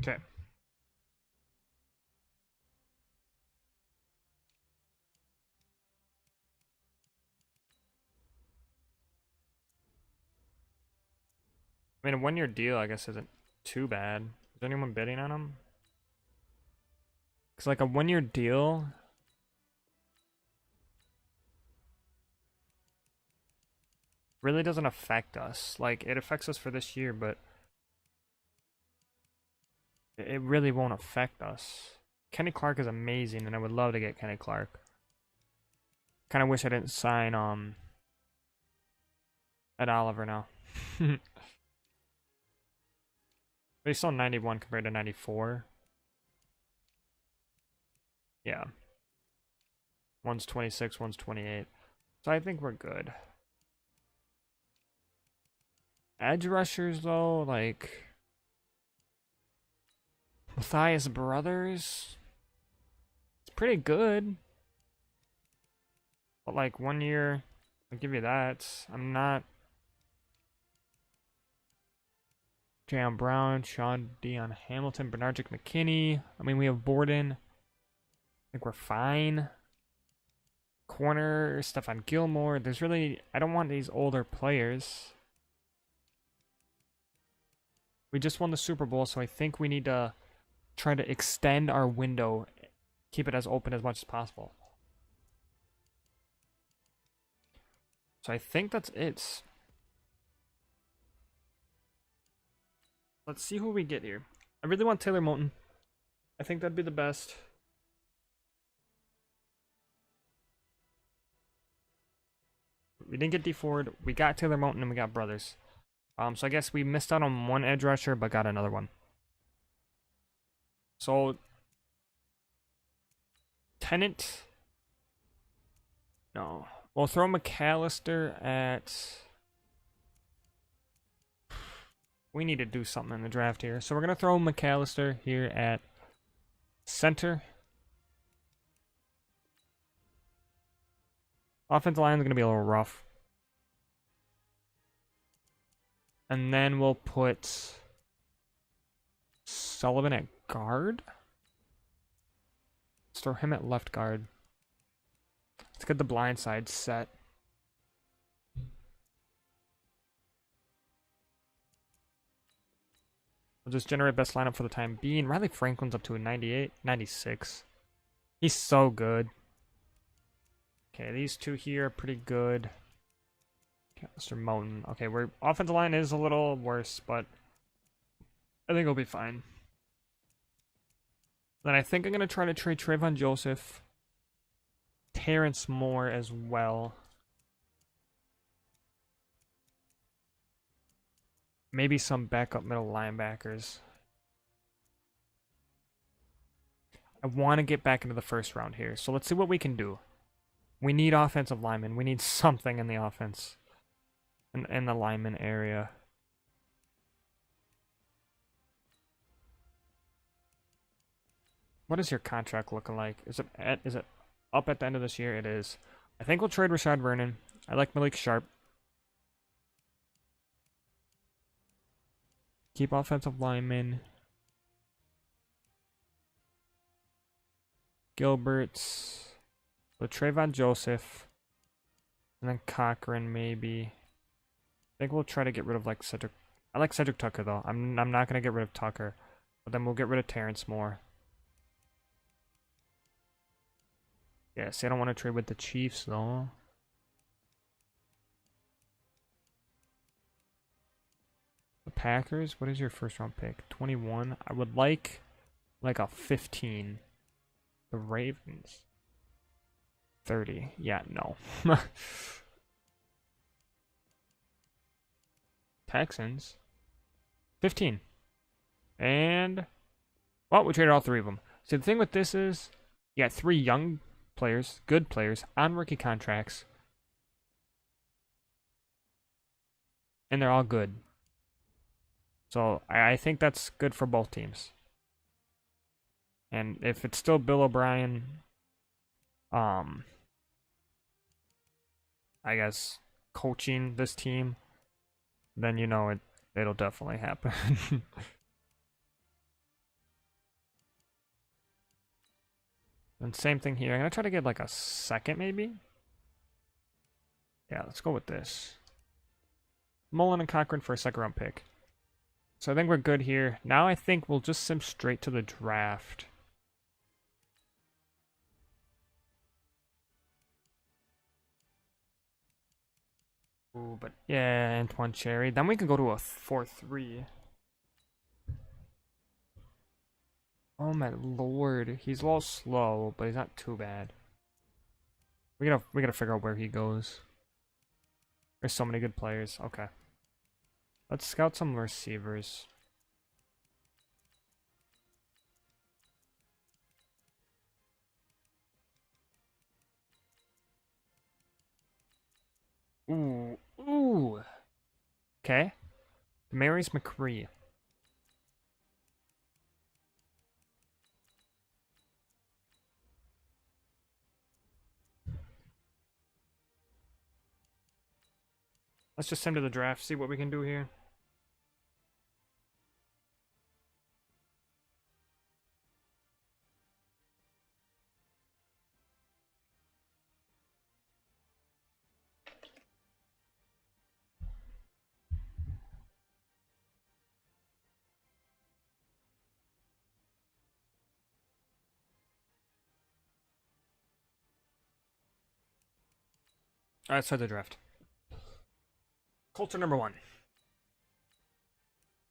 Okay. I mean, a 1-year deal, I guess, isn't too bad. Is anyone bidding on him? Because, like, a 1-year deal really doesn't affect us. Like, it affects us for this year, but it really won't affect us. Kenny Clark is amazing, and I would love to get Kenny Clark. Kind of wish I didn't sign Ed Oliver now. But he's still 91 compared to 94. Yeah. One's 26, one's 28. So I think we're good. Edge rushers, though, like Matthias Brothers, it's pretty good. But like 1 year, I'll give you that. I'm not Jayon Brown, Sean Dion Hamilton, Bernardic McKinney. I mean, we have Borden. I think we're fine. Corner, Stephon Gilmore. There's really, I don't want these older players. We just won the Super Bowl, so I think we need to try to extend our window, keep it as open as much as possible. So I think that's it. Let's see who we get here. I really want Taylor Moton. I think that'd be the best. We didn't get D Ford. We got Taylor Moton and we got Brothers. So I guess we missed out on one edge rusher, but got another one. So Tennant. No. We'll throw McAllister at. We need to do something in the draft here. So we're going to throw McAllister here at center. Offensive line is going to be a little rough. And then we'll put Sullivan at guard. Let's throw him at left guard. Let's get the blind side set. We'll just generate best lineup for the time being. Riley Franklin's up to a 98, 96. He's so good. Okay, these two here are pretty good. Mr. Moton. Okay, our offensive line is a little worse, but I think it'll be fine. Then I think I'm going to try to trade Trayvon Joseph, Terrence Moore as well. Maybe some backup middle linebackers. I want to get back into the first round here, so let's see what we can do. We need offensive linemen. We need something in the offense. In the lineman area. What is your contract looking like? Is it up at the end of this year? It is. I think we'll trade Rashad Vernon. I like Malik Sharp. Keep offensive linemen. Gilbert's. So Trayvon Joseph. And then Cochran maybe. I think we'll try to get rid of like Cedric. I like Cedric Tucker though. I'm not gonna get rid of Tucker. But then we'll get rid of Terrence Moore. Yeah, see, I don't want to trade with the Chiefs though. The Packers, what is your first round pick? 21. I would like a 15. The Ravens. 30. Yeah, no. Texans. 15. And well, we traded all three of them. So the thing with this is you got three young players, good players, on rookie contracts. And they're all good. So I think that's good for both teams. And if it's still Bill O'Brien, I guess coaching this team, then you know it'll definitely happen. And same thing here. I'm gonna try to get like a second maybe. Yeah, let's go with this. Mullen and Cochran for a second round pick. So I think we're good here. Now I think we'll just sim straight to the draft. Ooh, but yeah, Antoine Cherry. Then we can go to a 4-3. Oh my lord. He's a little slow, but he's not too bad. We gotta figure out where he goes. There's so many good players. Okay. Let's scout some receivers. Ooh. Ooh. Okay. Mary's McCree. Let's just send to the draft, see what we can do here. Alright, start the draft. Culture number 1.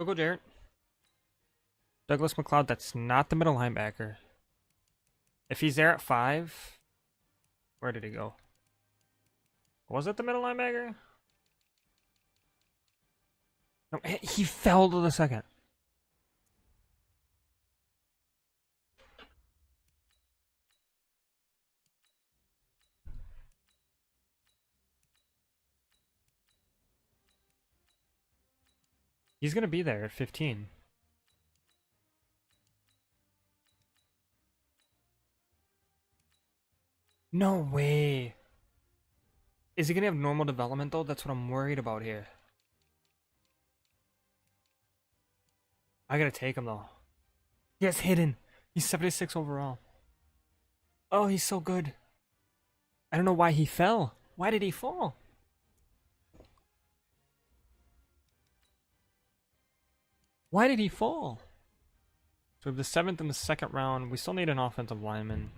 Go Jarrett. Douglas Macleod, that's not the middle linebacker. If he's there at 5, where did he go? Was it the middle linebacker? No, he fell to the second. He's gonna be there at 15. No way. Is he gonna have normal development though? That's what I'm worried about here. I gotta take him though. Yes, hidden. He's 76 overall. Oh, he's so good. I don't know why he fell. Why did he fall? Why did he fall? So we have the 7th and the 2nd round. We still need an offensive lineman.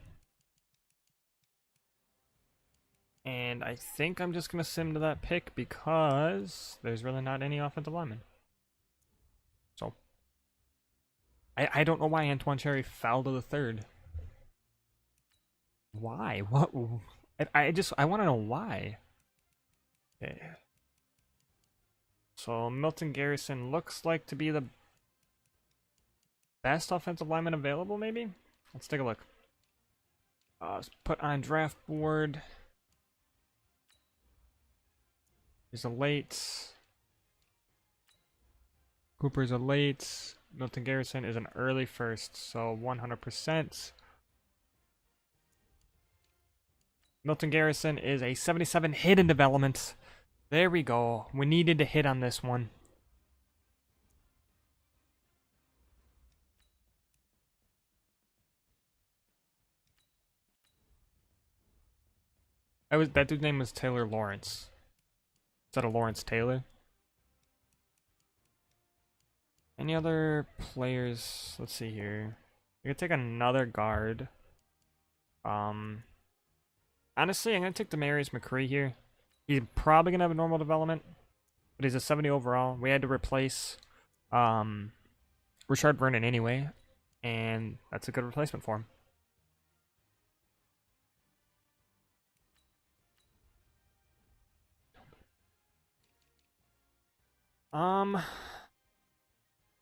And I think I'm just gonna sim to that pick because there's really not any offensive lineman. So I don't know why Antoine Cherry fell to the 3rd. Why? What? I want to know why. Okay. So Milton Garrison looks like to be the best offensive lineman available, maybe? Let's take a look. Let's put on draft board. He's a late. Cooper's a late. Milton Garrison is an early first, so 100%. Milton Garrison is a 77 hit in development. There we go. We needed to hit on this one. That dude's name was Taylor Lawrence. Is that a Lawrence Taylor? Any other players? Let's see here. We could take another guard. Honestly, I'm gonna take Demarius McCree here. He's probably gonna have a normal development, but he's a 70 overall. We had to replace Richard Vernon anyway, and that's a good replacement for him.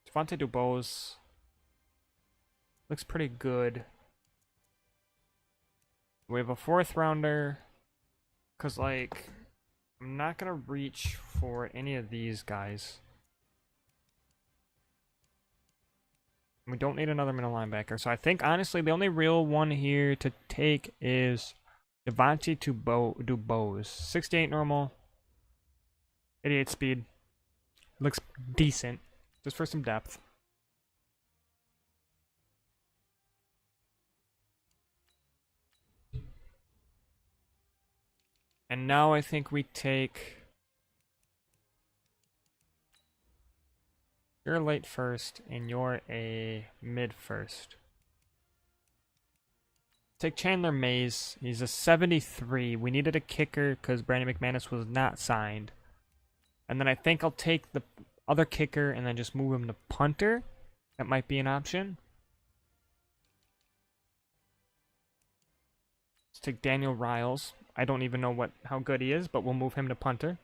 Devontae DuBose looks pretty good. We have a 4th rounder, because, like, I'm not going to reach for any of these guys. We don't need another middle linebacker, so I think, honestly, the only real one here to take is Devontae DuBose. 68 normal, 88 speed. Looks decent, just for some depth. And now I think we take... You're a late first, and you're a mid first. Take Chandler Mays. He's a 73. We needed a kicker because Brandon McManus was not signed. And then I think I'll take the other kicker and then just move him to punter. That might be an option. take Daniel Riles. I don't even know how good he is, but we'll move him to punter.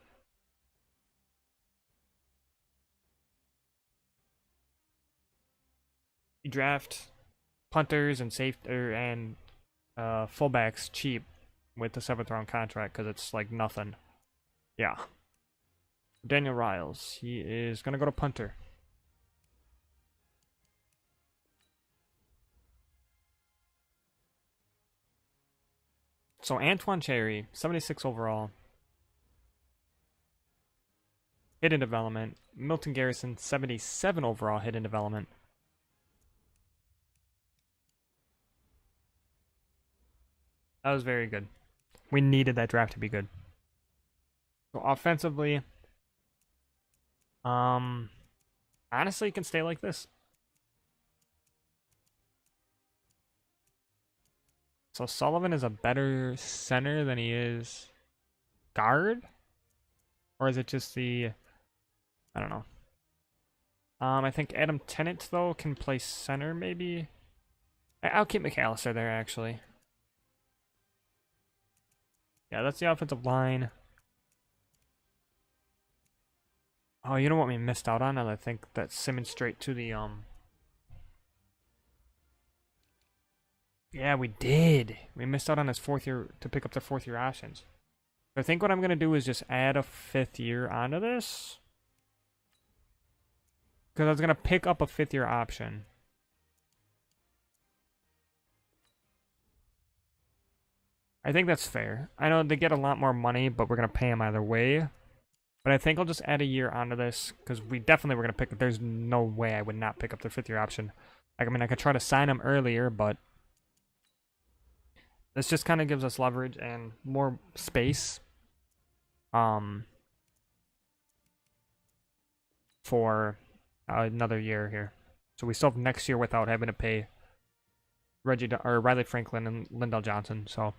You draft punters and fullbacks cheap with the 7th round contract because it's like nothing. Yeah. Daniel Riles. He is gonna go to punter. So Antoine Cherry, 76 overall. Hidden development. Milton Garrison, 77 overall hidden development. That was very good. We needed that draft to be good. So offensively, honestly, it can stay like this. So Sullivan is a better center than he is guard? Or is it just I don't know. I think Adam Tennant, though, can play center, maybe. I'll keep McAllister there, actually. Yeah, that's the offensive line. Oh, you know what we missed out on? I think that Simmons straight to the, Yeah, we did. We missed out on his 4th year to pick up the 4th year options. I think what I'm going to do is just add a 5th year onto this. Because I was going to pick up a 5th year option. I think that's fair. I know they get a lot more money, but we're going to pay him either way. But I think I'll just add a year onto this. Because we definitely were going to pick up. There's no way I would not pick up the 5th year option. Like, I mean, I could try to sign him earlier, but this just kind of gives us leverage and more space. For another year here. So we still have next year without having to pay Riley Franklin and Lyndell Johnson. So, all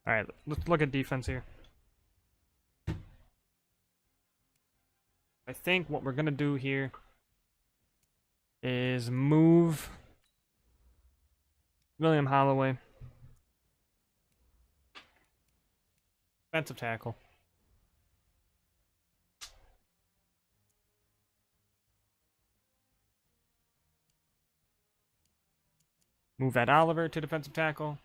right, let's look at defense here. I think what we're gonna do here is move William Holloway, defensive tackle. Move Ed Oliver to defensive tackle.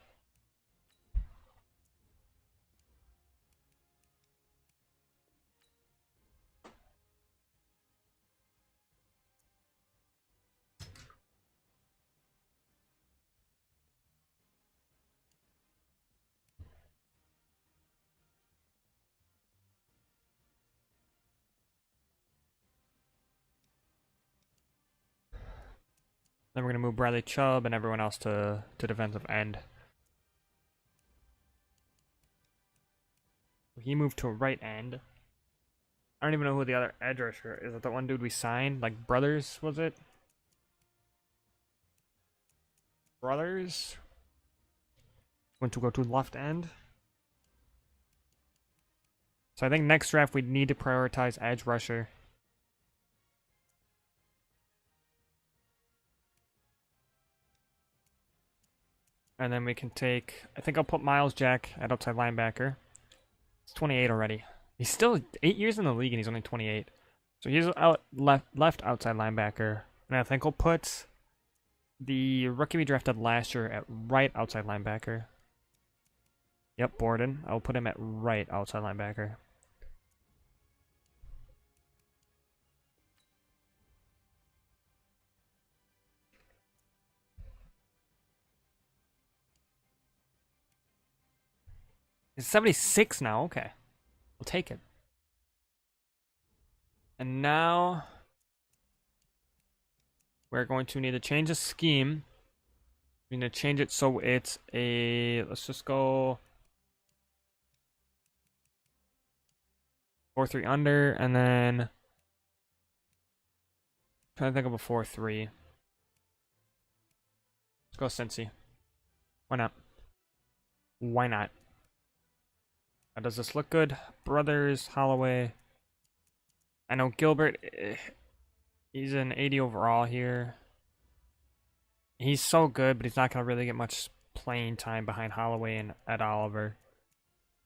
Then we're going to move Bradley Chubb and everyone else to defensive end. He moved to a right end. I don't even know who the other edge rusher is. Is it the one dude we signed? Like Brothers, was it? Brothers? Went to go to left end. So I think next draft we need to prioritize edge rusher. And then we can take, I think I'll put Miles Jack at outside linebacker. He's 28 already. He's still 8 years in the league and he's only 28. So he's left outside linebacker. And I think I'll put the rookie we drafted last year at right outside linebacker. Yep, Borden. I'll put him at right outside linebacker. He's 76 now. Okay. We'll take it. And now we're going to need to change the scheme. We need to change it so it's a, let's just go 4-3 under, and then I'm trying to think of a 4-3. Let's go Cincy. Why not? Why not? Now, does this look good? Brothers, Holloway. I know Gilbert, he's an 80 overall here. He's so good, but he's not going to really get much playing time behind Holloway and Ed Oliver.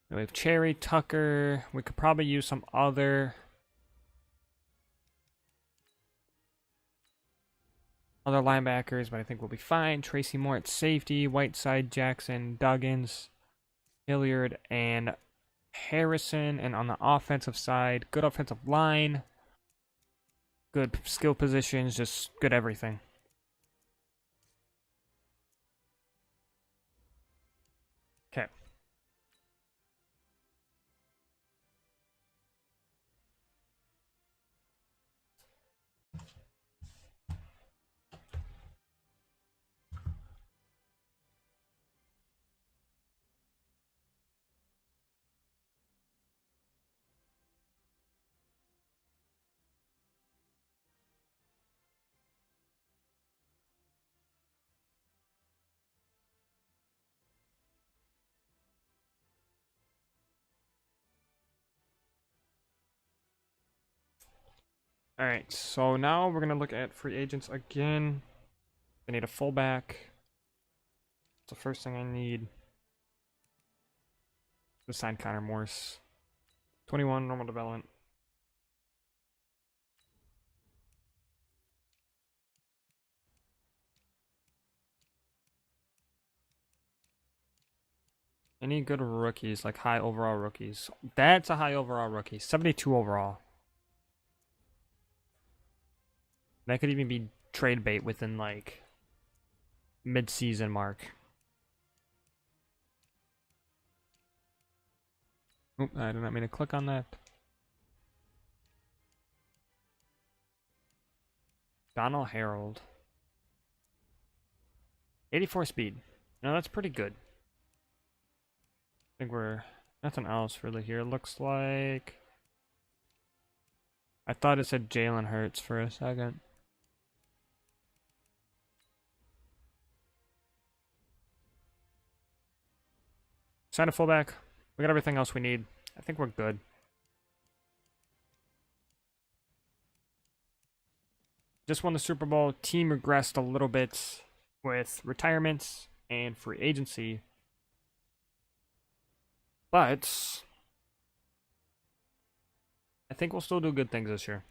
We have Cherry, Tucker. We could probably use some other linebackers, but I think we'll be fine. Tracy Moore at safety, Whiteside, Jackson, Duggins, Hilliard, and Harrison. And on the offensive side, good offensive line, good skill positions, just good everything. Okay. Alright, so now we're going to look at free agents again. I need a fullback. It's the first thing I need. To sign Connor Morse. 21, normal development. Any good rookies, like high overall rookies? That's a high overall rookie. 72 overall. That could even be trade bait within like mid-season mark. Oop, I did not mean to click on that. Donald Harold. 84 speed. No, that's pretty good. I think we're nothing else really here. Looks like I thought it said Jalen Hurts for a second. Sign a fullback. We got everything else we need. I think we're good. Just won the Super Bowl. Team regressed a little bit with retirements and free agency. But I think we'll still do good things this year.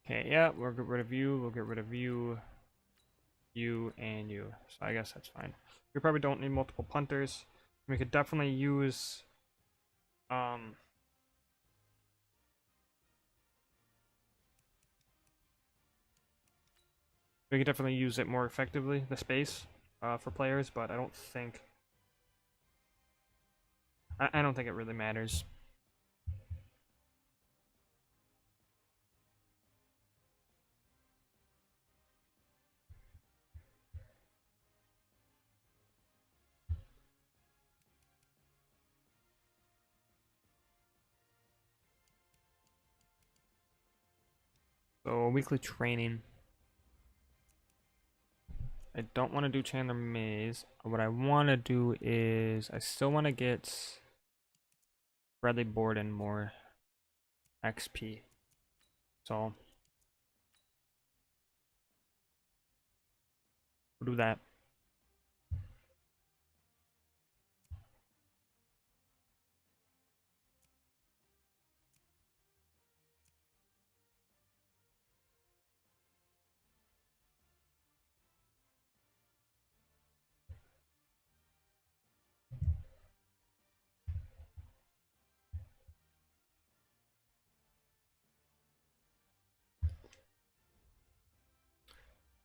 Okay, yeah, we'll get rid of you. We'll get rid of you, you, and you. So I guess that's fine. We probably don't need multiple punters. We could definitely use we could definitely use it more effectively, the space, for players, but I don't think I don't think it really matters. So weekly training. I don't want to do Chandler Mays. What I want to do is I still want to get Bradley Borden more XP. So we'll do that.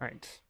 All right.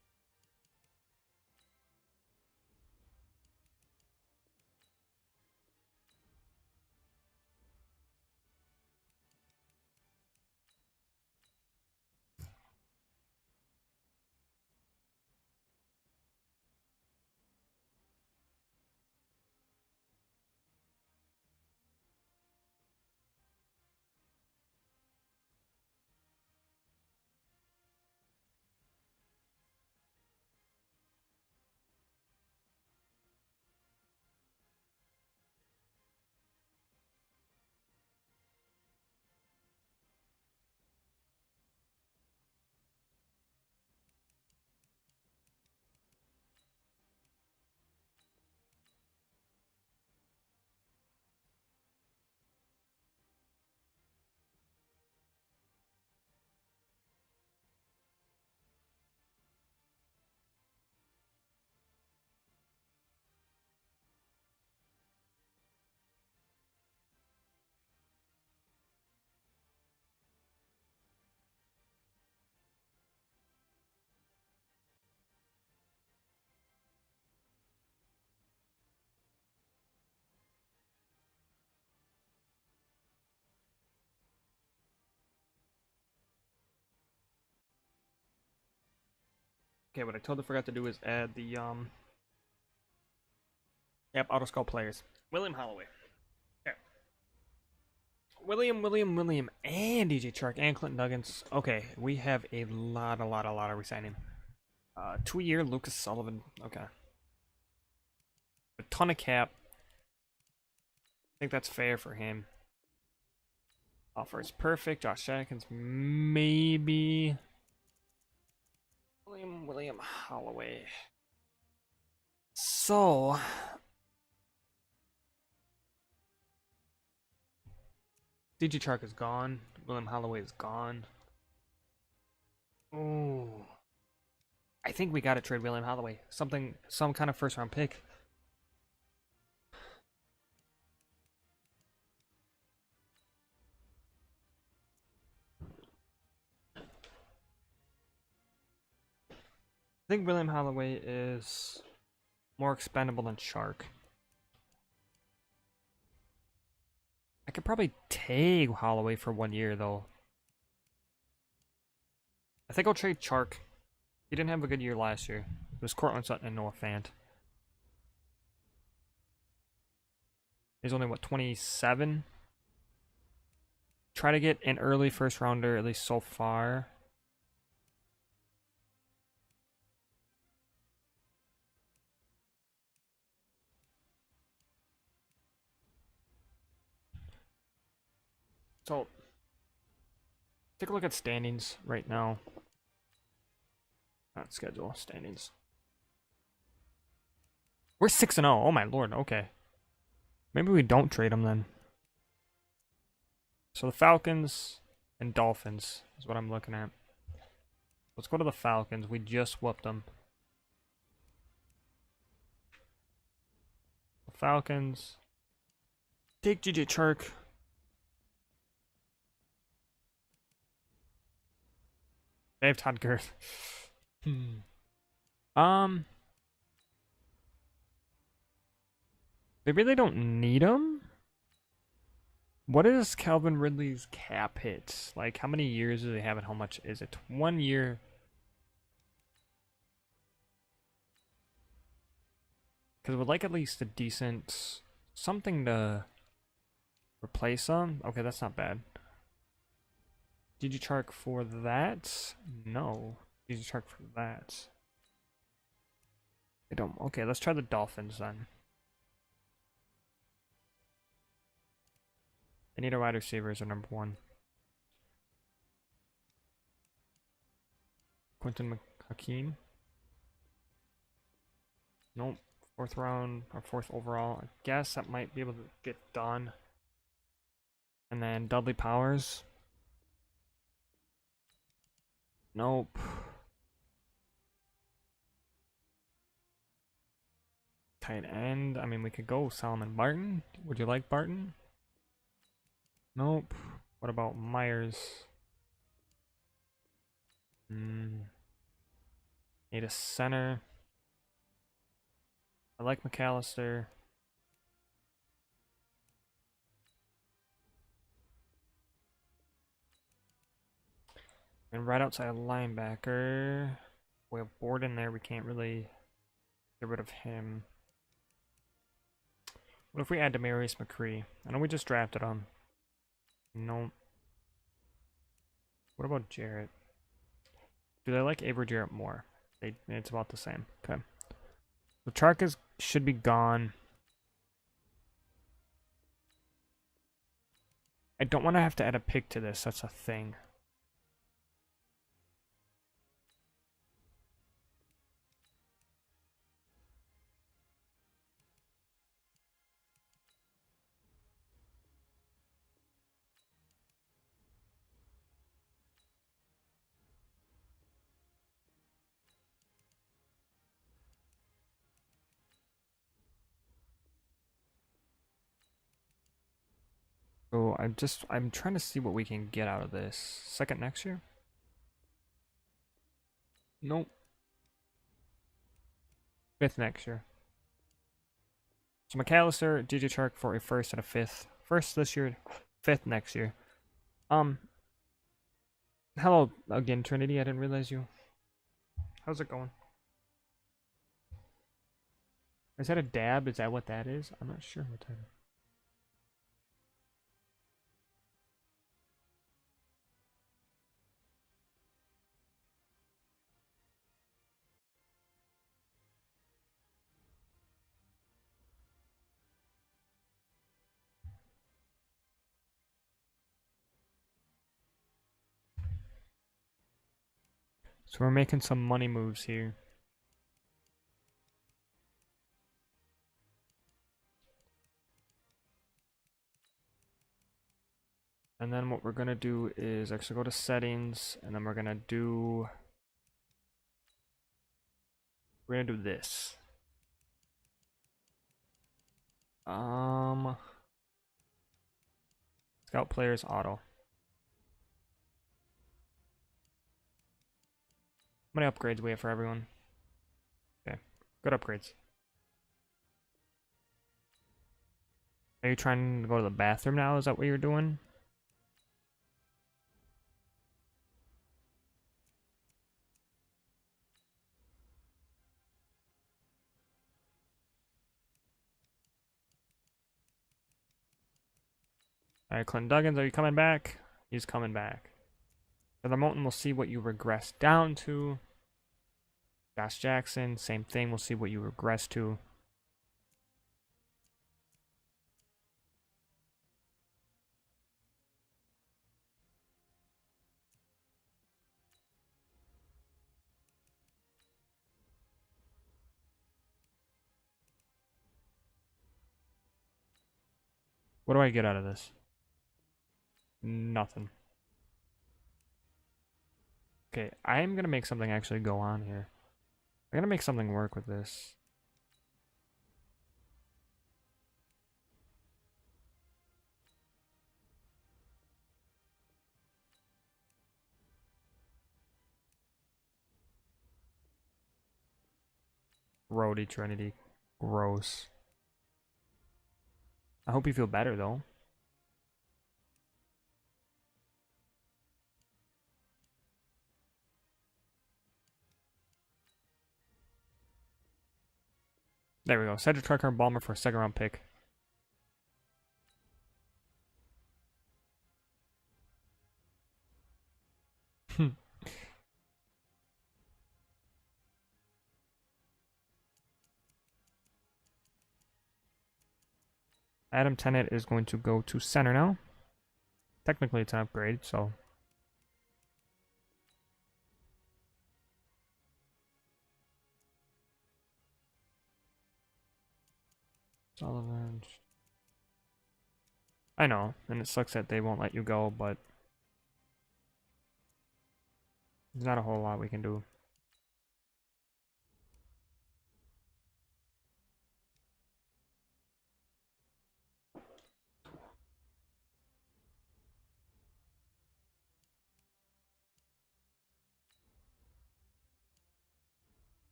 Okay, what I totally forgot to do is add the yep, auto skull players. William Holloway. Okay. William, and DJ Chark and Clinton Duggins. Okay, we have a lot of resigning. 2-year Lucas Sullivan. Okay. A ton of cap. I think that's fair for him. Offer is perfect. Josh Atkins, maybe. William Holloway. So, DJ Chark is gone. William Holloway is gone. Oh, I think we got to trade William Holloway. Some kind of first round pick. I think William Holloway is more expendable than Chark. I could probably take Holloway for 1 year, though. I think I'll trade Chark. He didn't have a good year last year. It was Cortland Sutton and Noah Fant. He's only, what, 27? Try to get an early first rounder, at least so far. So, take a look at standings right now. Not schedule, standings. We're 6-0. Oh my lord, okay. Maybe we don't trade him then. So the Falcons and Dolphins is what I'm looking at. Let's go to the Falcons. We just whooped them. The Falcons. Take JJ Chark. They have Todd Gurley. They really don't need him. What is Calvin Ridley's cap hit? Like, how many years do they have and how much is it? 1 year. Because we'd like at least a decent something to replace him. Okay, that's not bad. Did you Chark for that? No. Did you Chark for that? I don't. Okay, let's try the Dolphins then. They need a wide receiver as their number 1. Quentin Hakeem. Nope. 4th round or 4th overall. I guess that might be able to get done. And then Dudley Powers. Nope. Tight end. I mean, we could go Solomon Barton. Would you like Barton? Nope. What about Myers? Need a center. I like McAllister. And right outside of linebacker, we have Borden there. We can't really get rid of him. What if we add Demarius McCree? I know we just drafted him. Nope. What about Jarrett? Do they like Avery Jarrett more? It's about the same. Okay. The Chark should be gone. I don't want to have to add a pick to this. That's a thing. So I'm trying to see what we can get out of this. Second next year? Nope. 5th next year. So McAllister, DJ Chark for a 1st and a 5th. 1st this year, 5th next year. Hello again, Trinity. I didn't realize you. How's it going? Is that a dab? Is that what that is? I'm not sure what that is. So we're making some money moves here. And then what we're gonna do is actually go to settings, and then we're gonna do this. Scout players auto. How many upgrades we have for everyone? Okay, good upgrades. Are you trying to go to the bathroom now? Is that what you're doing? Alright, Clinton Duggins, are you coming back? He's coming back. For the Mountain, we'll see what you regress down to. Josh Jackson, same thing. We'll see what you regress to. What do I get out of this? Nothing. Okay, I am gonna make something actually go on here. I'm gonna make something work with this. Roadie Trinity. Gross. I hope you feel better though. There we go. Cedric Trucker Bomber for a second round pick. Adam Tennant is going to go to center now. Technically it's an upgrade, so. Sullivan. I know, and it sucks that they won't let you go, but there's not a whole lot we can do.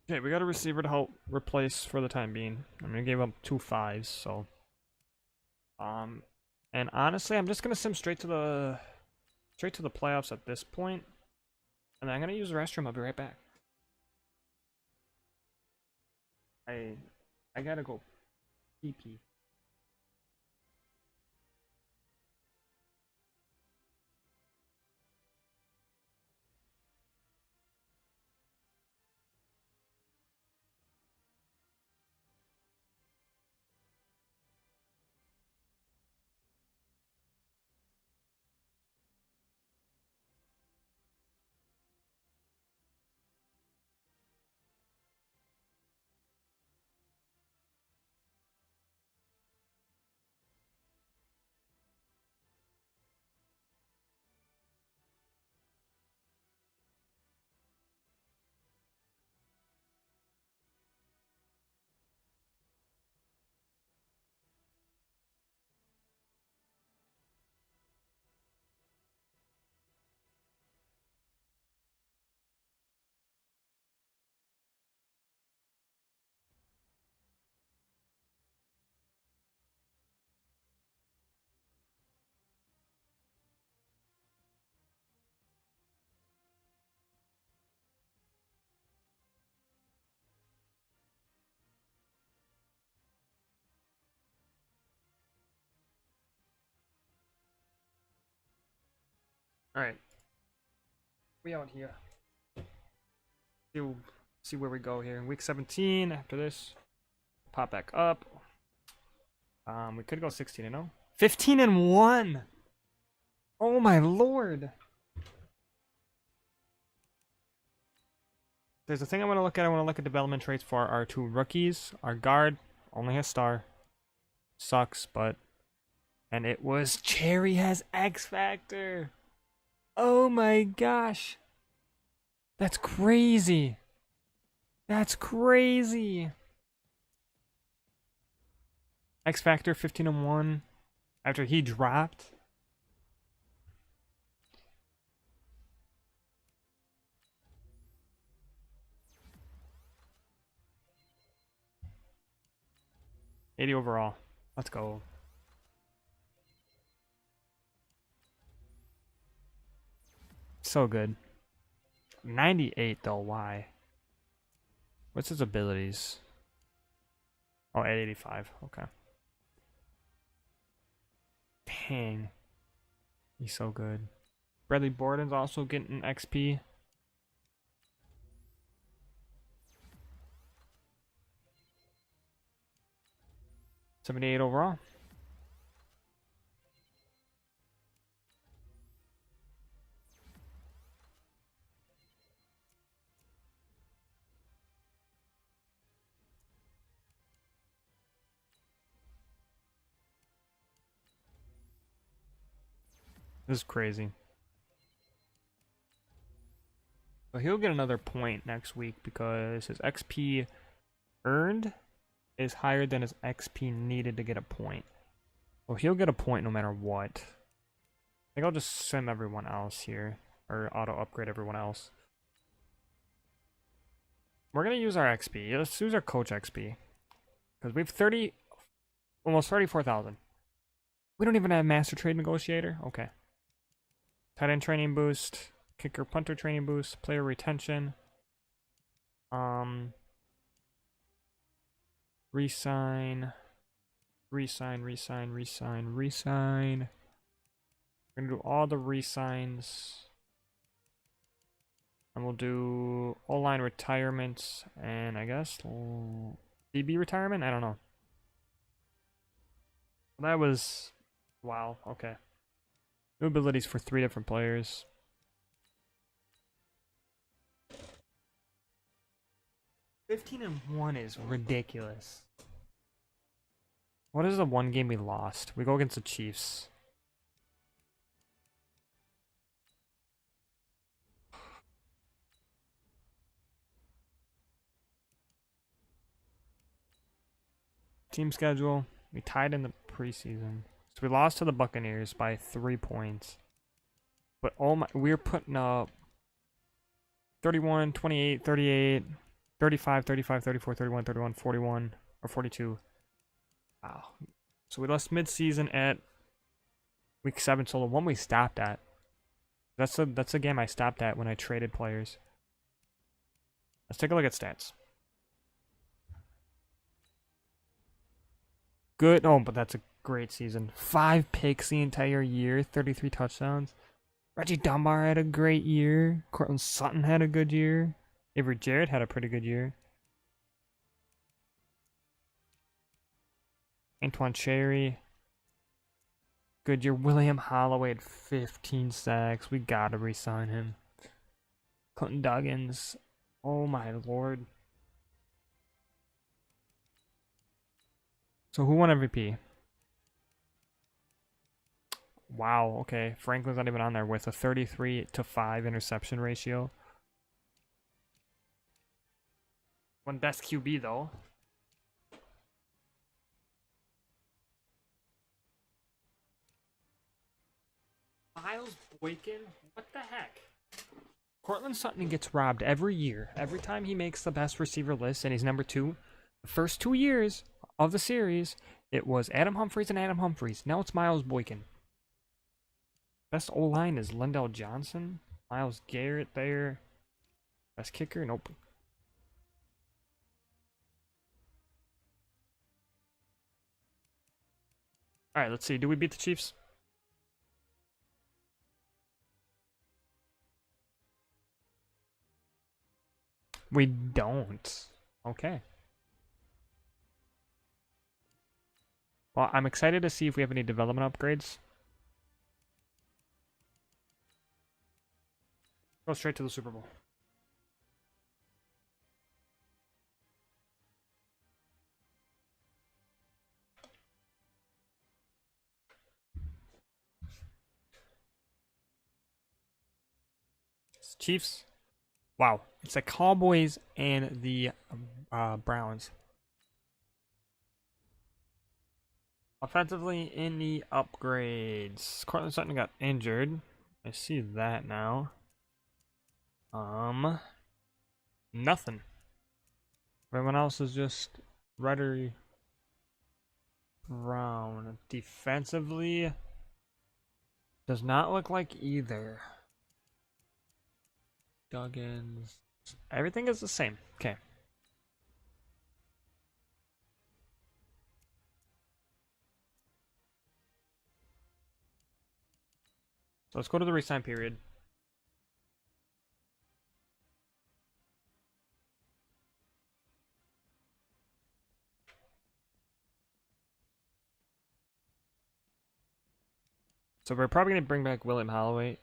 Okay, we got a receiver to help replace for the time being. I mean, we gave up 2 5s, so. And honestly, I'm just gonna sim straight to the playoffs at this point, and then I'm gonna use the restroom. I'll be right back. I gotta go pee pee. Alright. We out here. See where we go here. Week 17 after this. Pop back up. We could go 16-0. 15-1! Oh my lord! There's a thing I want to look at. I want to look at development traits for our two rookies. Our guard only has star. Sucks, but... And it was Cherry has X Factor! Oh my gosh! That's crazy! That's crazy! X Factor 15-1 after he dropped. $80 overall. Let's go. So good. 98 though, why? What's his abilities? Oh, at 85. Okay. Dang. He's so good. Bradley Borden's also getting XP. $78 overall. This is crazy. So he'll get another point next week because his XP earned is higher than his XP needed to get a point. Well, he'll get a point no matter what. I think I'll just sim everyone else here. Or auto upgrade everyone else. We're going to use our XP. Let's use our coach XP. Because we have almost 34,000. We don't even have Master Trade Negotiator? Okay. Tight end training boost. Kicker punter training boost. Player retention. Resign. Resign. We're gonna do all the resigns. And we'll do O-line retirements and I guess DB retirement? I don't know. That was... Wow, okay. New abilities for 3 different players. $15-1 is ridiculous. What is the one game we lost? We go against the Chiefs. Team schedule. We tied in the preseason. So we lost to the Buccaneers by 3 points. But oh my, we're putting up 31, 28, 38, 35, 35, 34, 31, 31, 41, or 42. Wow. So we lost mid-season at week 7. So the one we stopped at. That's the game I stopped at when I traded players. Let's take a look at stats. Good. Oh, but that's a great season. 5 picks the entire year. 33 touchdowns. Reggie Dunbar had a great year. Cortland Sutton had a good year. Avery Jarrett had a pretty good year. Antoine Cherry. Good year. William Holloway had 15 sacks. We gotta re-sign him. Clinton Duggins. Oh my lord. So who won MVP? Wow, okay. Franklin's not even on there with a 33-5 interception ratio. One best QB though. Miles Boykin? What the heck? Cortland Sutton gets robbed every year. Every time he makes the best receiver list and he's number 2. The first 2 years of the series, it was Adam Humphries and Adam Humphries. Now it's Miles Boykin. Best O-line is Lendell Johnson. Myles Garrett there. Best kicker? Nope. Alright, let's see. Do we beat the Chiefs? We don't. Okay. Well, I'm excited to see if we have any development upgrades. Go straight to the Super Bowl. Chiefs. Wow. It's the Cowboys and the Browns. Offensively, in the upgrades. Cortland Sutton got injured. I see that now. Nothing. Everyone else is just ruddery brown. Defensively, does not look like either. Duggins. Everything is the same. Okay. So let's go to the resign period. So we're probably going to bring back William Holloway.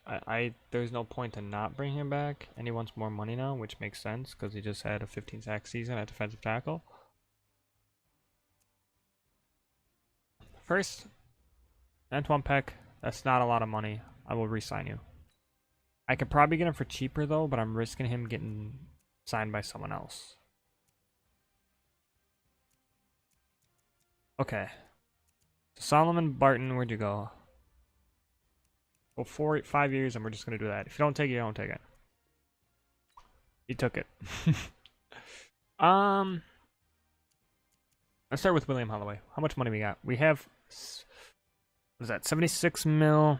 There's no point to not bring him back. And he wants more money now, which makes sense because he just had a 15 sack season at defensive tackle. First, Antoine Peck. That's not a lot of money. I will re-sign you. I could probably get him for cheaper though, but I'm risking him getting signed by someone else. Okay. Solomon Barton, where'd you go? Go 5 years, and we're just gonna do that. If you don't take it, you don't take it. He took it. Let's start with William Holloway. How much money we got? We have, what is that, 76 mil.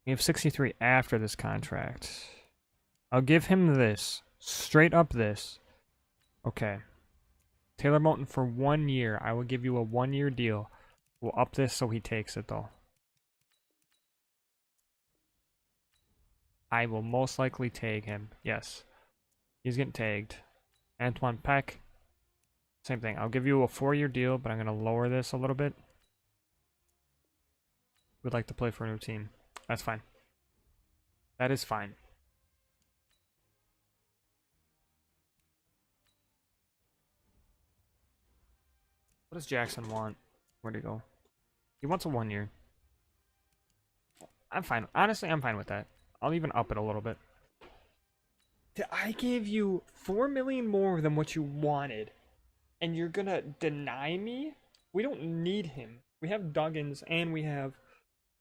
We have 63 after this contract. I'll give him this. Straight up this. Okay. Taylor Moton for 1 year. I will give you a 1-year deal. We'll up this so he takes it though. I will most likely tag him. Yes. He's getting tagged. Antoine Peck. Same thing. I'll give you a 4-year deal, but I'm going to lower this a little bit. Would like to play for a new team. That's fine. That is fine. What does Jackson want? Where'd he go? He wants a 1 year. I'm fine. Honestly, I'm fine with that. I'll even up it a little bit. I gave you 4 million more than what you wanted, and you're gonna deny me? We don't need him. We have Duggins and we have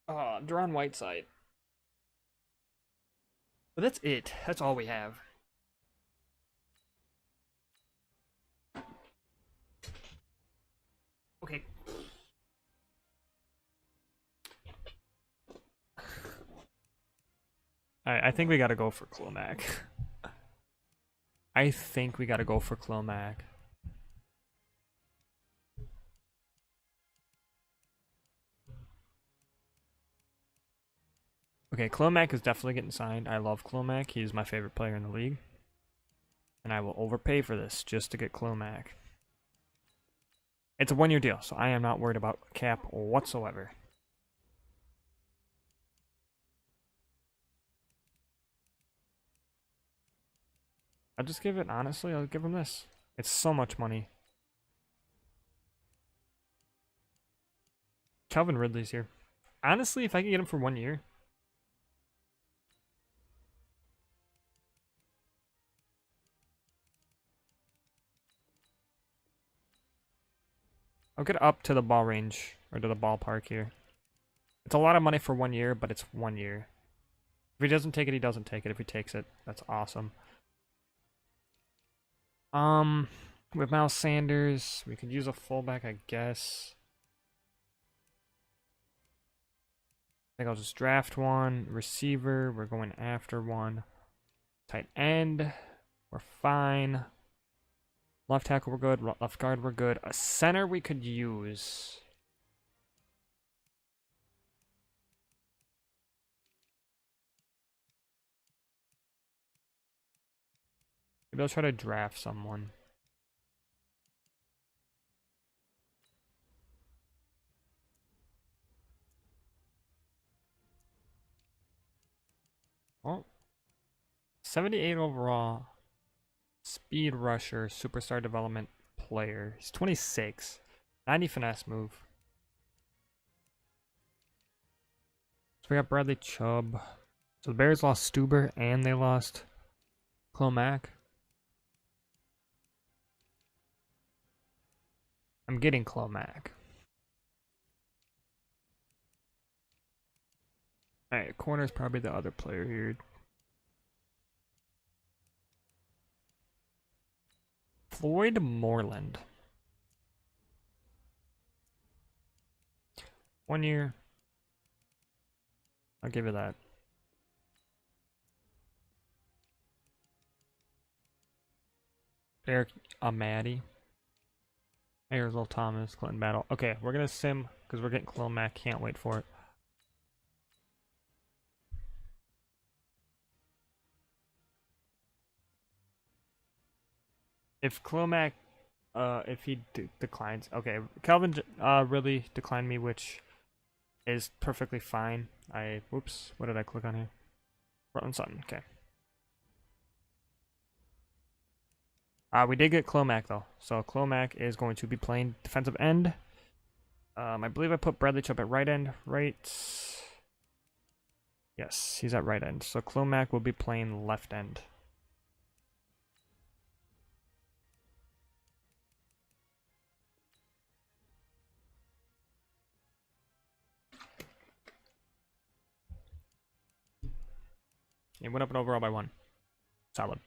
Deron Whiteside. But that's it. That's all we have. Okay. I think we gotta go for Clomac. I think we gotta go for Clomac. Okay, Clomac is definitely getting signed. I love Clomac. He's my favorite player in the league. And I will overpay for this just to get Clomac. It's a 1-year deal, so I am not worried about cap whatsoever. I'll just give it, honestly, I'll give him this. It's so much money. Calvin Ridley's here. Honestly, if I can get him for 1 year. I'll get up to the ball range, or to the ballpark here. It's a lot of money for 1 year, but it's 1 year. If he doesn't take it, he doesn't take it. If he takes it, that's awesome. With Miles Sanders, we could use a fullback, I guess. I think I'll just draft one. Receiver, we're going after one. Tight end, we're fine. Left tackle, we're good. Left guard, we're good. A center we could use. Maybe I'll try to draft someone. Oh, 78 overall. Speed rusher, superstar development player. He's 26. 90 finesse move. So we got Bradley Chubb. So the Bears lost Stuber and they lost Clomac. I'm getting Clomac. Alright, corner's probably the other player here. Floyd Moreland. 1 year. I'll give you that. Eric Amadi. Arizal Thomas, Clinton Battle. Okay, we're gonna sim because we're getting Clomac. Can't wait for it. If Clomac, if he declines, okay. Calvin really declined me, which is perfectly fine. Whoops, what did I click on here? Portland Sutton. Okay. We did get Clomac though, so Clomac is going to be playing defensive end. I believe I put Bradley Chubb at right end, right? Yes, he's at right end. So Clomac will be playing left end. He went up and overall by 1. Solid.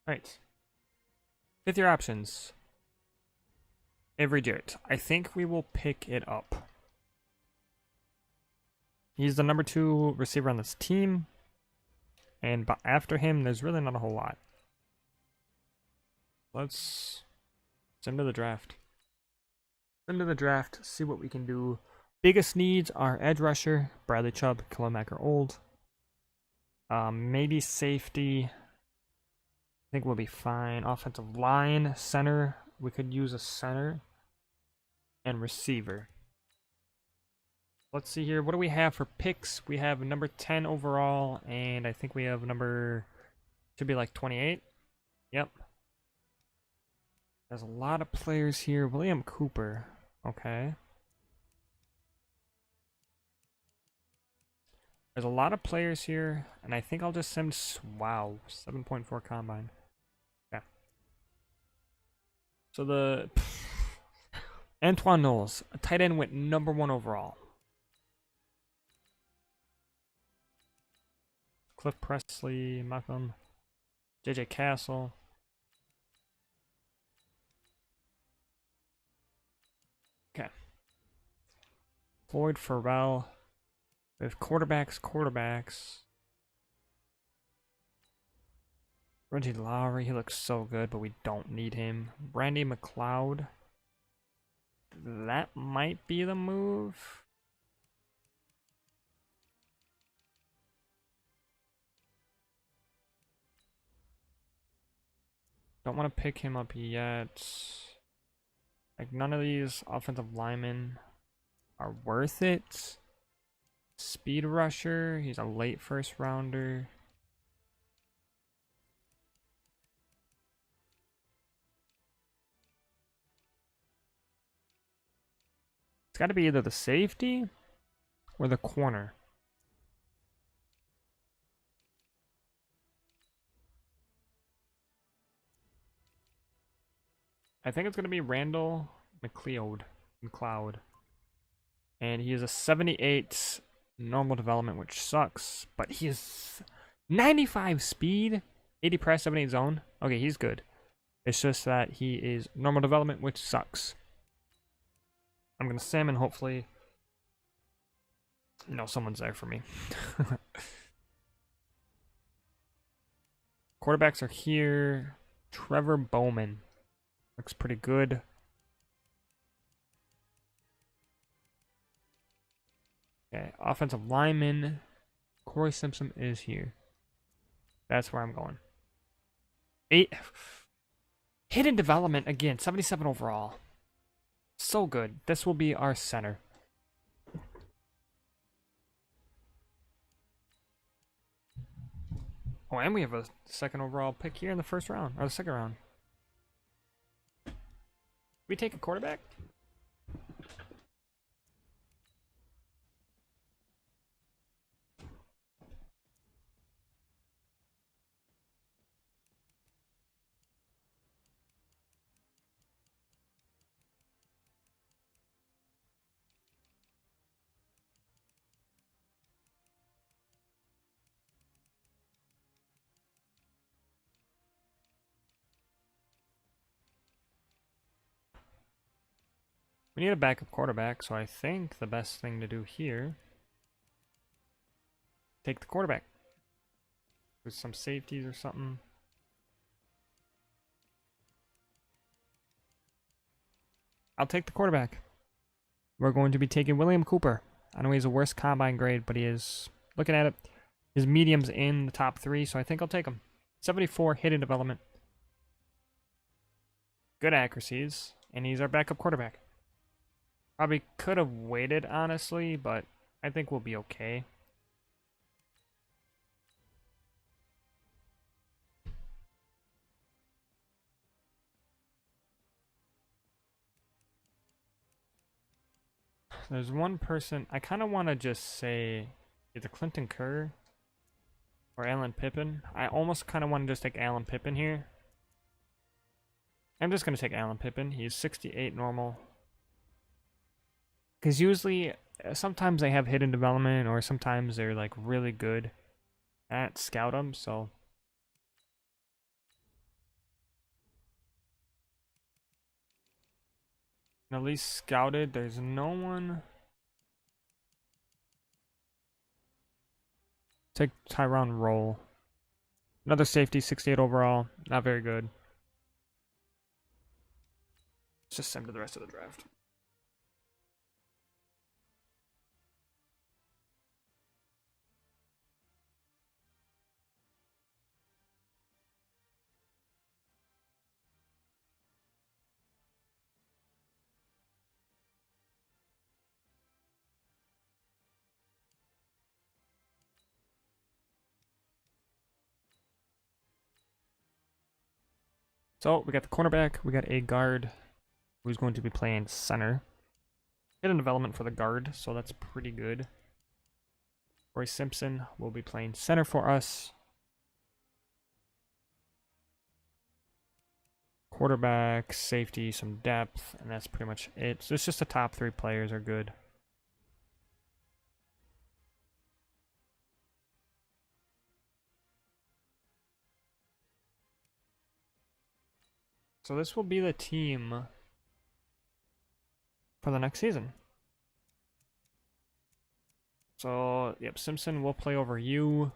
Alright. 5th year options. Avery Jarrett. I think we will pick it up. He's the number 2 receiver on this team. And after him, there's really not a whole lot. Let's send to the draft. Send to the draft, see what we can do. Biggest needs are edge rusher, Bradley Chubb, Clomac are old. Maybe safety. I think we'll be fine. Offensive line, center. We could use a center. And receiver. Let's see here. What do we have for picks? We have number 10 overall, and I think we have number, should be like 28. Yep. There's a lot of players here. William Cooper. Okay. There's a lot of players here, and I think I'll just send, wow, 7.4 combine. Yeah. So the Antoine Knowles, a tight end, went number 1 overall. Cliff Presley, Malcolm, JJ Castle. Okay. Floyd Farrell. We have quarterbacks. Reggie Lowry, he looks so good, but we don't need him. Randy Macleod. That might be the move. Don't want to pick him up yet. Like, none of these offensive linemen are worth it. Speed rusher, he's a late first rounder. It's got to be either the safety or the corner. I think it's going to be Randall Macleod. And he is a 78 normal development, which sucks. But he is 95 speed, 80 press, 78 zone. Okay, he's good. It's just that he is normal development, which sucks. I'm going to sim and hopefully, you know, someone's there for me. Quarterbacks are here. Trevor Bowman looks pretty good. Okay, offensive lineman. Corey Simpson is here. That's where I'm going. 8. Hidden development again. 77 overall. So good. This will be our center. Oh, and we have a second overall pick here in the first round. Or the second round. We take a quarterback? We need a backup quarterback, so I think the best thing to do here, take the quarterback. With some safeties or something. I'll take the quarterback. We're going to be taking William Cooper. I know he's a worse combine grade, but he is, looking at it, his medium's in the top 3, so I think I'll take him. 74 hidden development. Good accuracies, and he's our backup quarterback. Probably could have waited, honestly, but I think we'll be okay. There's one person, I kind of want to just say either Clinton Kerr or Alan Pippen. I almost kind of want to just take Alan Pippen here. I'm just going to take Alan Pippen. He's 68 normal. Because usually, sometimes they have hidden development, or sometimes they're like really good at scout them, so. At least scouted, there's no one. Take Tyron Roll. Another safety, 68 overall. Not very good. Let's just send to the rest of the draft. So we got the cornerback, we got a guard who's going to be playing center. Hidden development for the guard, so that's pretty good. Roy Simpson will be playing center for us. Quarterback, safety, some depth, and that's pretty much it. So it's just the top 3 players are good. So this will be the team for the next season. So, yep, Simpson will play over you.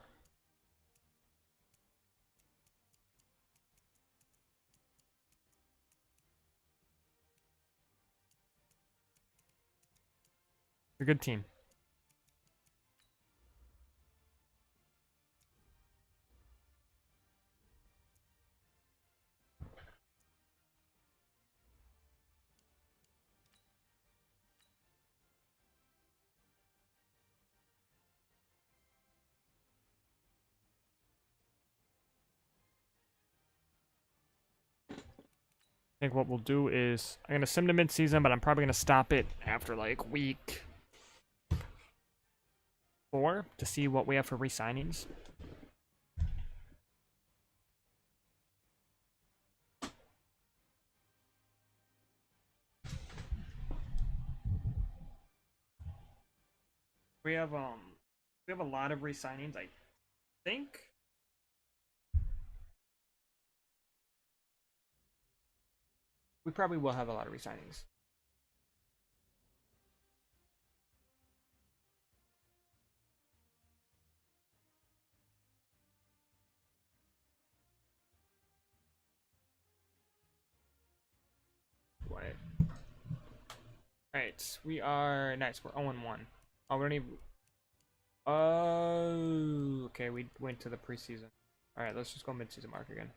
A good team. I think what we'll do is I'm going to sim to mid-season, but I'm probably going to stop it after like week 4 to see what we have for re-signings. We have a lot of re-signings, I think. We probably will have a lot of re-signings. What? Alright, we are nice. We're 0-1. Oh, we don't even. Oh, okay, we went to the preseason. Alright, let's just go mid-season mark again.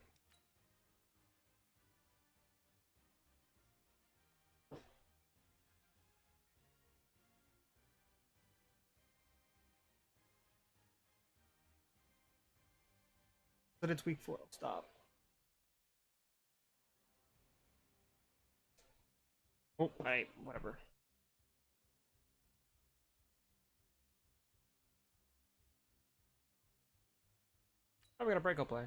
But it's week 4. Stop. Oh, alright, whatever. Oh, we got a breakup play.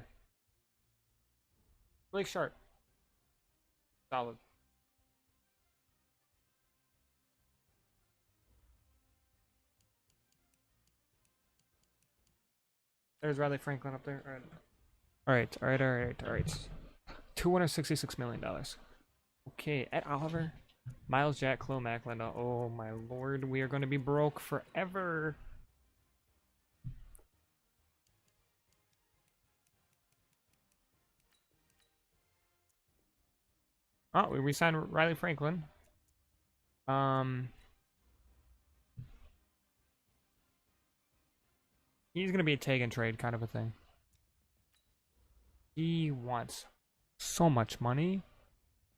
Blake Sharp. Solid. There's Riley Franklin up there. Alright. $266 million. Okay, Ed Oliver. Miles Jack, Chloe Macleod. Oh my lord, we are going to be broke forever. Oh, we re-signed Riley Franklin. He's gonna be a take and trade kind of a thing. He wants so much money.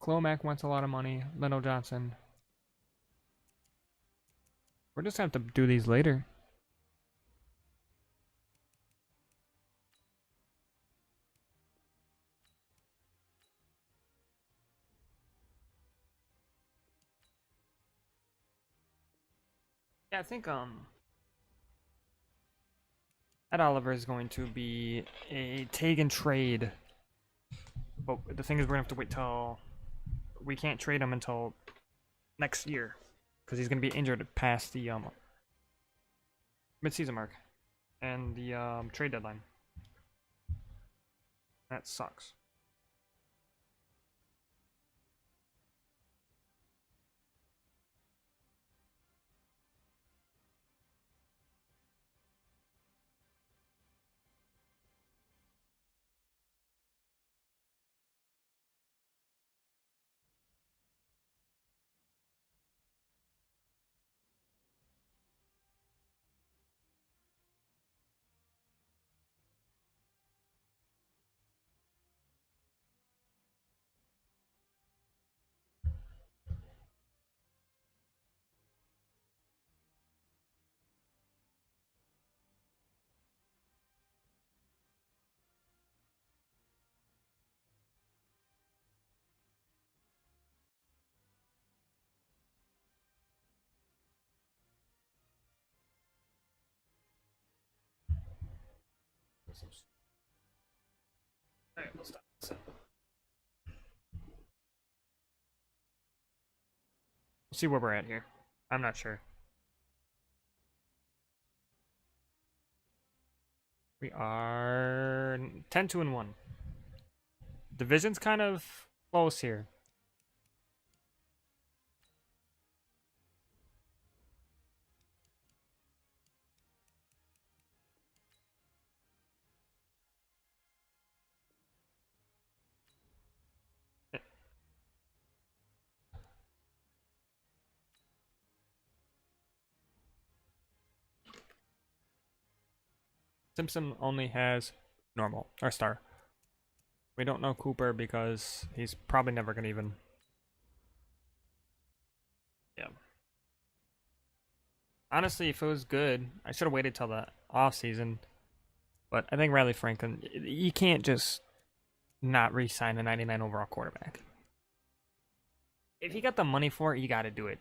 Clomac wants a lot of money. Leno Johnson. We're just gonna have to do these later. Yeah, I think Ed Oliver is going to be a take and trade. But the thing is, we're gonna have to wait till we can't trade him until next year because he's gonna be injured past the mid-season mark and the trade deadline. That sucks. Alright, we'll stop. We'll see where we're at here. I'm not sure. We are 10-2-1. Division's kind of close here. Simpson only has normal or star. We don't know Cooper because he's probably never gonna even. Yeah. Honestly, if it was good, I should have waited till the off season. But I think Riley Franklin, you can't just not re-sign a 99 overall quarterback. If you got the money for it, you got to do it.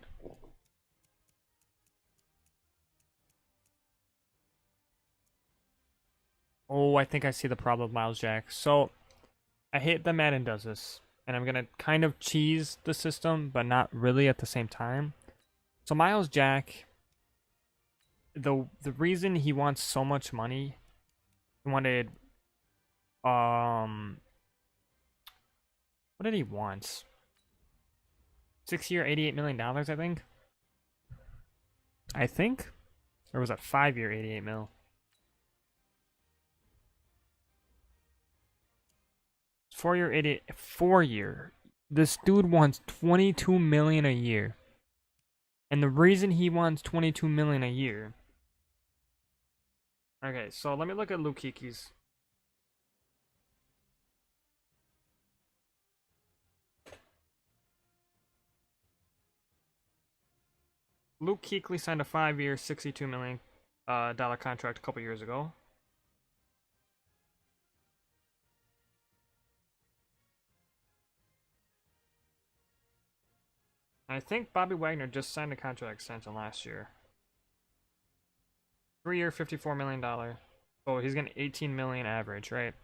Oh, I think I see the problem with Miles Jack. So, I hate that Madden does this. And I'm going to kind of cheese the system, but not really at the same time. So, Miles Jack, the reason he wants so much money, he wanted, what did he want? 6-year, $88 million, I think? Or was that 5-year, 88 mil? 4-year, 88, 4-year. This dude wants 22 million a year. And the reason he wants 22 million a year Okay, so let me look at Lukiki's. Luke Kuechly signed a 5-year, $62 million dollar contract a couple years ago. I think Bobby Wagner just signed a contract extension last year. 3-year, $54 million. Oh, he's getting 18 million average, right?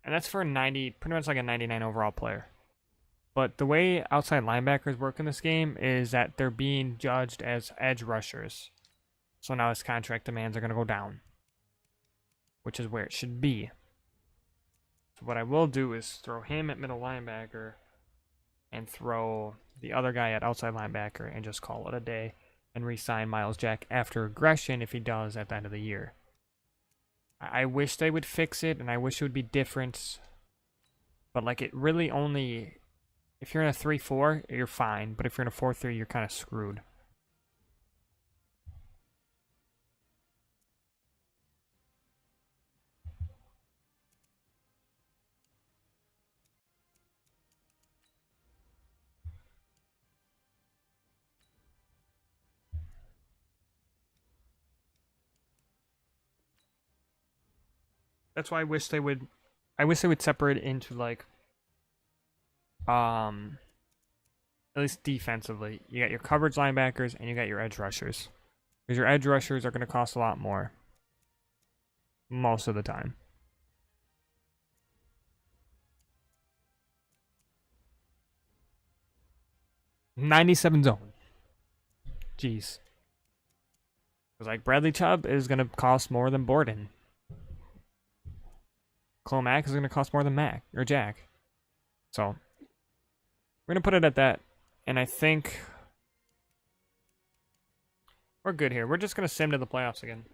And that's for a 90, pretty much like a 99 overall player. But the way outside linebackers work in this game is that they're being judged as edge rushers. So now his contract demands are going to go down, which is where it should be. So what I will do is throw him at middle linebacker and throw the other guy at outside linebacker and just call it a day and re-sign Miles Jack after aggression if he does at the end of the year. I wish they would fix it, and I wish it would be different. But like, it really only, if you're in a 3-4, you're fine. But if you're in a 4-3, you're kind of screwed. That's why I wish they would separate it into like at least defensively. You got your coverage linebackers and you got your edge rushers. Because your edge rushers are going to cost a lot more most of the time. '97 zone. Jeez. Because like Bradley Chubb is going to cost more than Borden. Clomac is going to cost more than Mac or Jack. So we're going to put it at that. And I think we're good here. We're just going to sim to the playoffs again.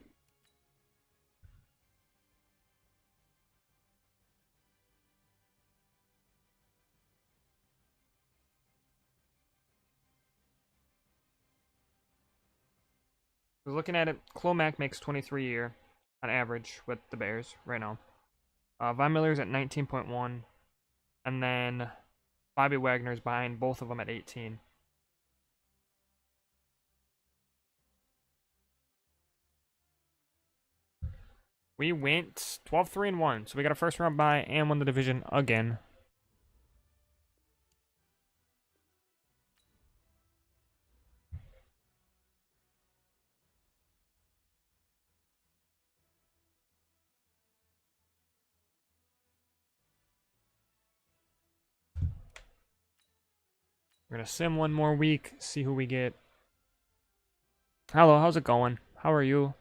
We're looking at it. Clomac makes 23 a year on average with the Bears right now. Von Miller's at 19.1. And then Bobby Wagner's behind both of them at 18. We went 12-3-1, so we got a first round bye and won the division again. We're gonna sim one more week, see who we get. Hello, how's it going? How are you?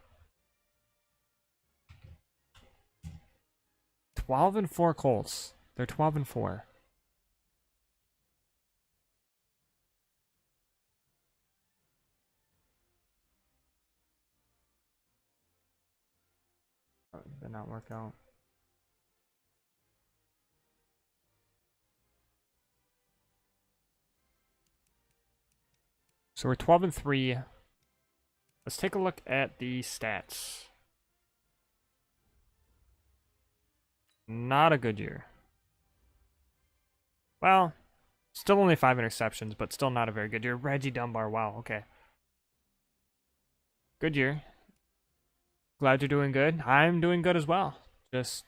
12-4 Colts. They're 12-4. Did not work out. So we're 12-3. Let's take a look at the stats. Not a good year. Well, still only 5 interceptions, but still not a very good year. Reggie Dunbar, wow, okay. Good year. Glad you're doing good. I'm doing good as well. Just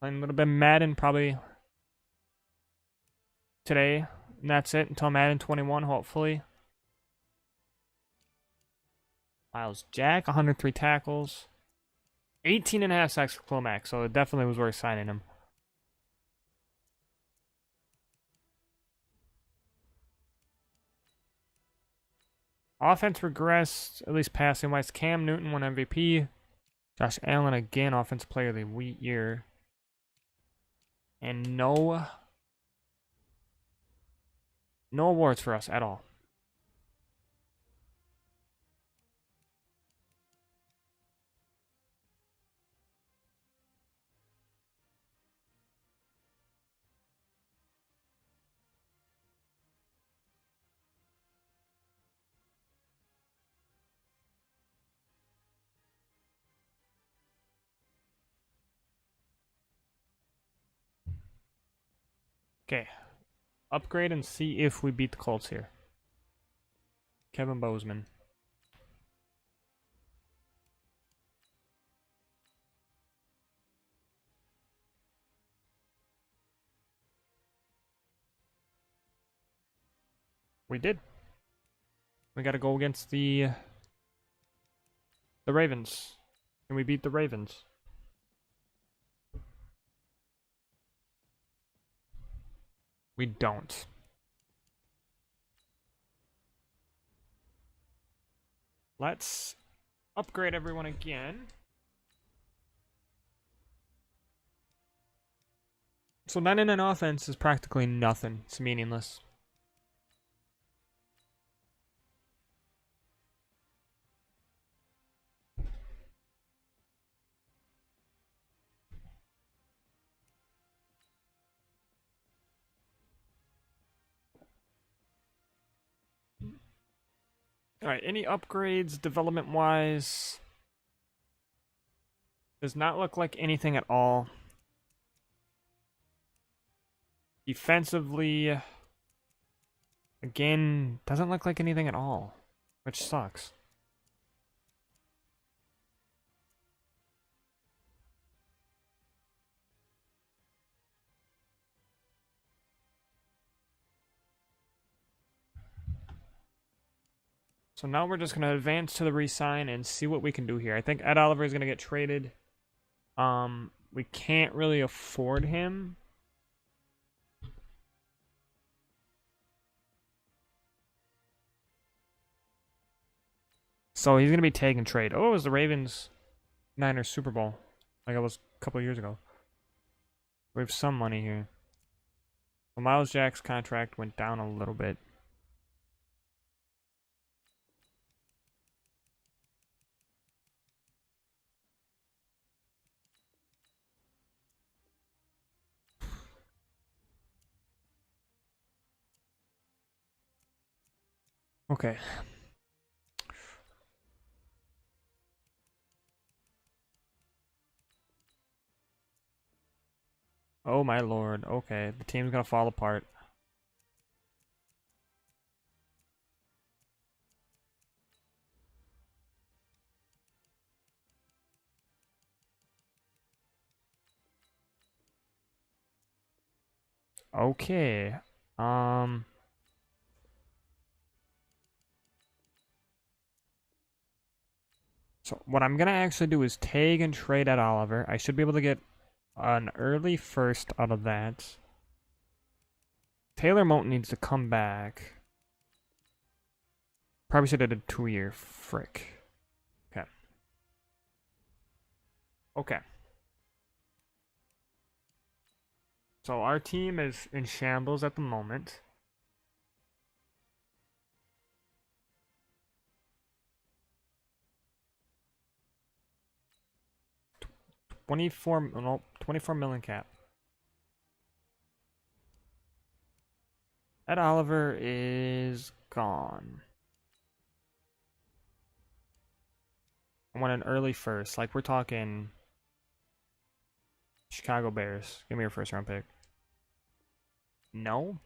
playing a little bit of Madden probably today. And that's it until Madden 21, hopefully. Miles Jack, 103 tackles. 18.5 sacks for Clomac, so it definitely was worth signing him. Offense regressed, at least passing wise. Cam Newton won MVP. Josh Allen again, offensive player of the year. And no awards for us at all. Okay. Upgrade and see if we beat the Colts here. Kevin Bozeman. We did. We got to go against the Ravens. Can we beat the Ravens? We don't. Let's upgrade everyone again. So 9 in an offense is practically nothing. It's meaningless. Alright, any upgrades development-wise? Does not look like anything at all. Defensively, again, doesn't look like anything at all, which sucks. So now we're just going to advance to the re-sign and see what we can do here. I think Ed Oliver is going to get traded. We can't really afford him. So he's going to be taken trade. Oh, it was the Ravens Niners Super Bowl. Like it was a couple of years ago. We have some money here. So Miles Jack's contract went down a little bit. Okay. Oh my lord. Okay, the team's gonna fall apart. Okay. So what I'm gonna actually do is tag and trade at Oliver. I should be able to get an early first out of that. Taylor Moton needs to come back. Probably should have did a 2-year. Frick. Okay. Okay. So our team is in shambles at the moment. No, 24 million cap. Ed Oliver is gone. I want an early first. Like we're talking Chicago Bears. Give me your first round pick. No.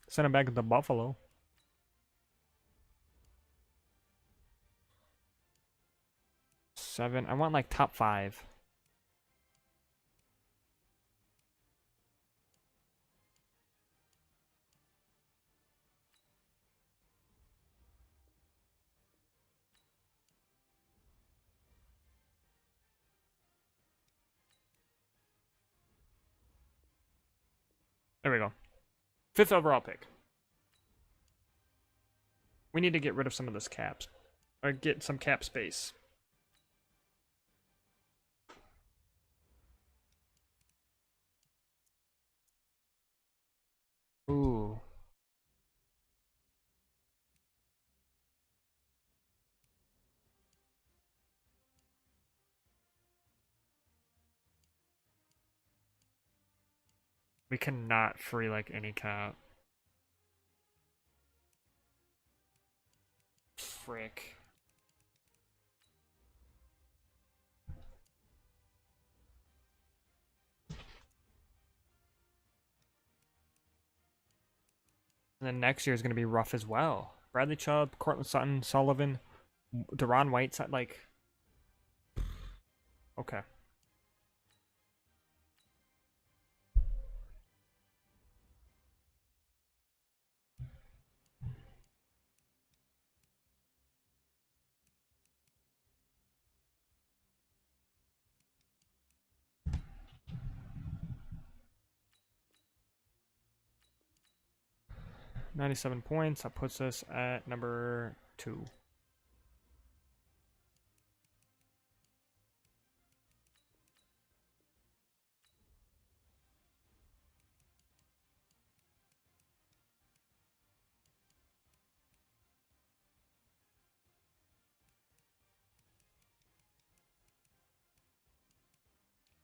Send him back to Buffalo. 7. I want like top 5. There we go. 5th overall pick. We need to get rid of some of this caps. Or get some cap space. Ooh. We cannot free like any cap. Frick. then next year is going to be rough as well. Bradley Chubb, Cortland Sutton, Sullivan, Deron Whiteside, like, okay. $97 points. That puts us at number 2.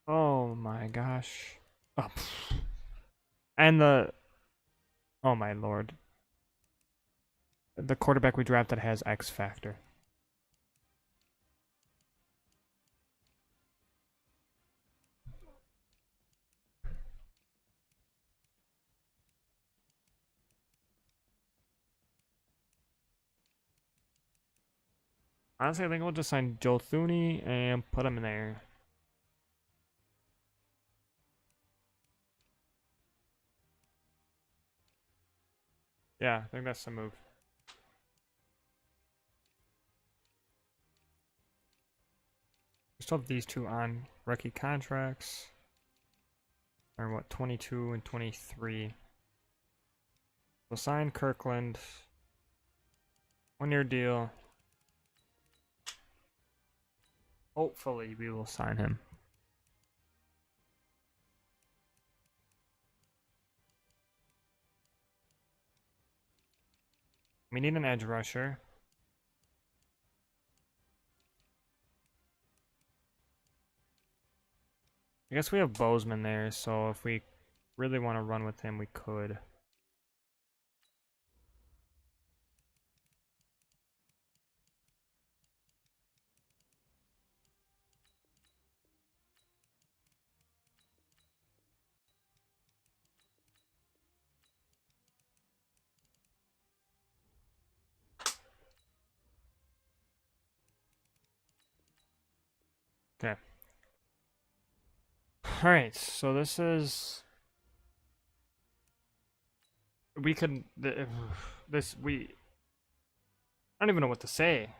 Oh my gosh. Oh, and oh my lord. The quarterback we drafted has X factor. Honestly, I think we'll just sign Joe Thuney and put him in there. Yeah, I think that's the move. We still have these two on rookie contracts. Or what, 22 and 23. We'll sign Kirkland. 1-year deal. Hopefully, we will sign him. We need an edge rusher. I guess we have Bozeman there, so if we really want to run with him, we could. Okay. Alright, so this is... We could... This, we... I don't even know what to say.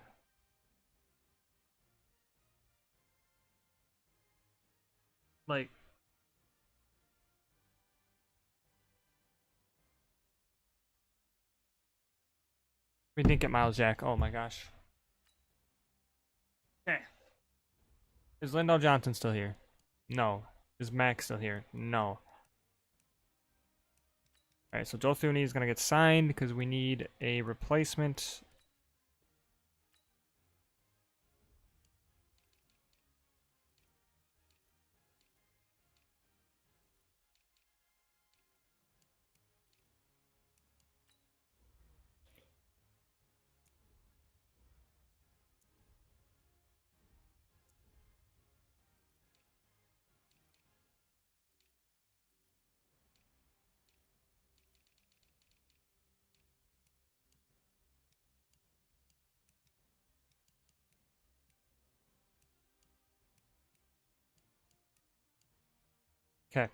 Like... We didn't get Miles Jack. Oh my gosh. Okay. Is Lindell Johnson still here? No. Is Max still here? No. Alright, so Joe Thuney is going to get signed because we need a replacement. Okay.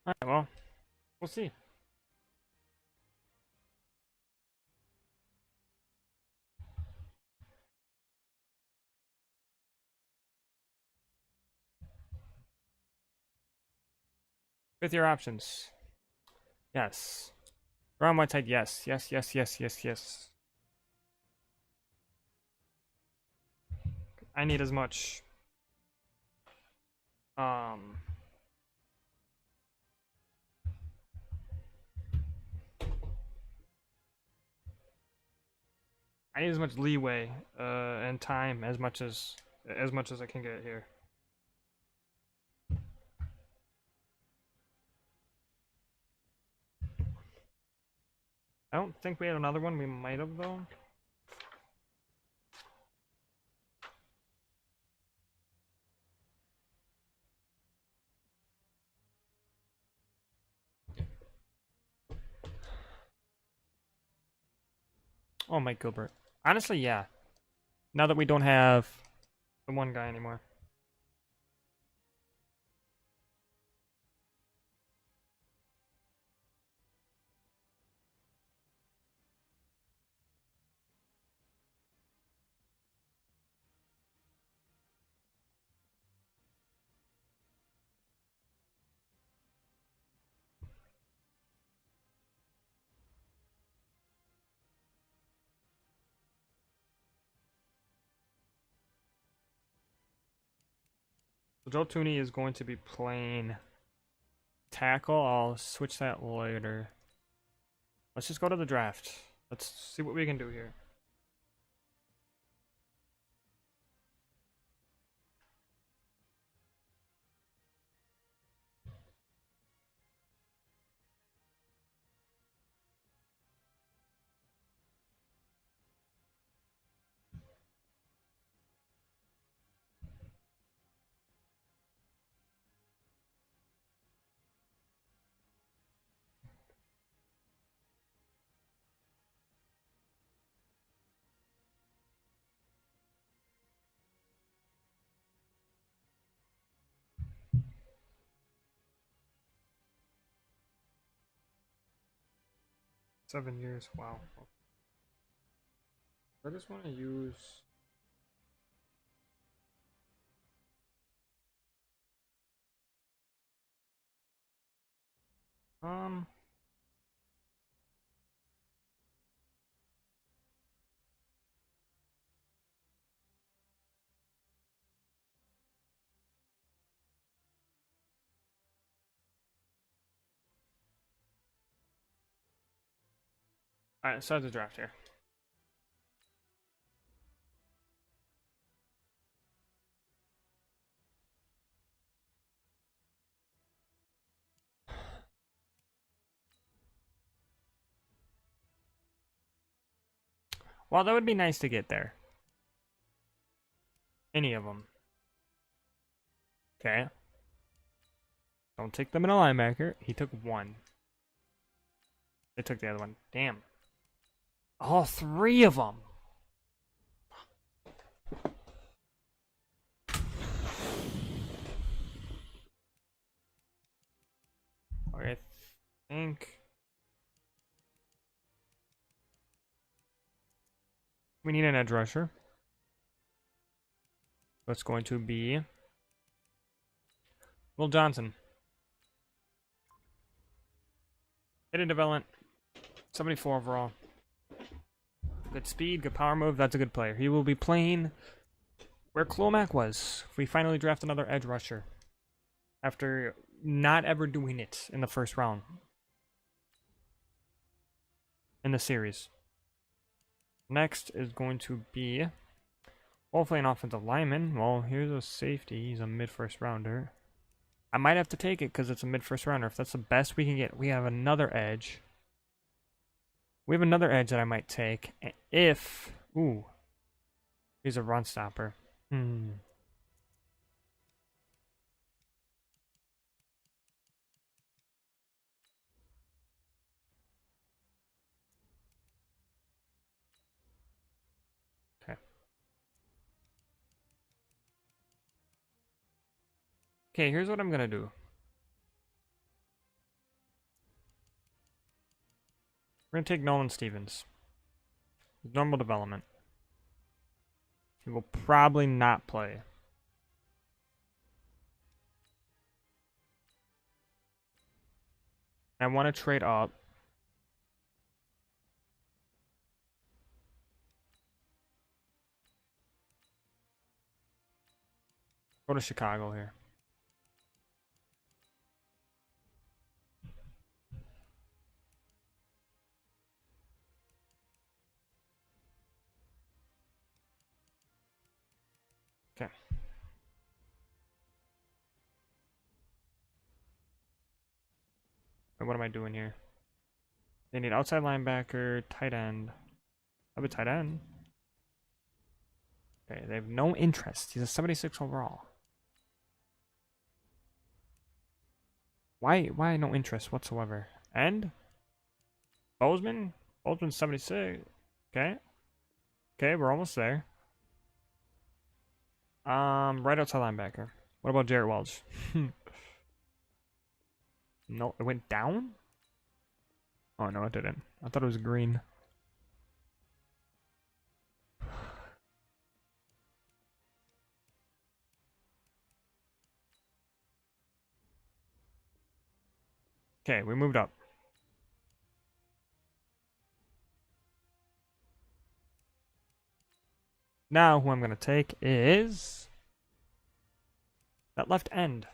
Alright, well, we'll see. With your options. Yes. Ron Whiteside, yes. Yes, yes, yes, yes, yes. I need as much um I need as much leeway and time as much as I can get here. I don't think we had another one. We might have though. Oh, Mike Gilbert. Honestly, yeah. Now that we don't have the one guy anymore. So Joe Tooney is going to be playing tackle. I'll switch that later. Let's just go to the draft. Let's see what we can do here. $7 years. Wow. I just want to use. Um. Alright, start the draft here. Well, that would be nice to get there. Any of them. Okay. Don't take them in a linebacker. He took one. They took the other one. Damn. All three of them. Okay, I think we need an edge rusher. That's going to be Will Johnson. Hidden development. 74 overall. Good speed, good power move. That's a good player. He will be playing where Clomac was. We finally draft another edge rusher after not ever doing it in the first round in the series. Next is going to be hopefully an offensive lineman. Well, here's a safety. He's a mid-first rounder. I might have to take it because it's a mid-first rounder. If that's the best we can get, we have another edge. We have another edge that I might take if... Ooh. He's a run stopper. Okay. Okay, here's what I'm going to do. We're going to take Nolan Stevens. Normal development. He will probably not play. I want to trade up. Go to Chicago here. Okay. What am I doing here? They need outside linebacker, tight end. How about tight end? Okay, they have no interest. He's a 76 overall. Why no interest whatsoever? And Bozeman? Bozeman's 76. Okay. Okay, we're almost there. Right outside linebacker. What about Jarrett Welch? No, it went down? Oh no, it didn't. I thought it was green. Okay, we moved up. Now, who I'm going to take is that left end.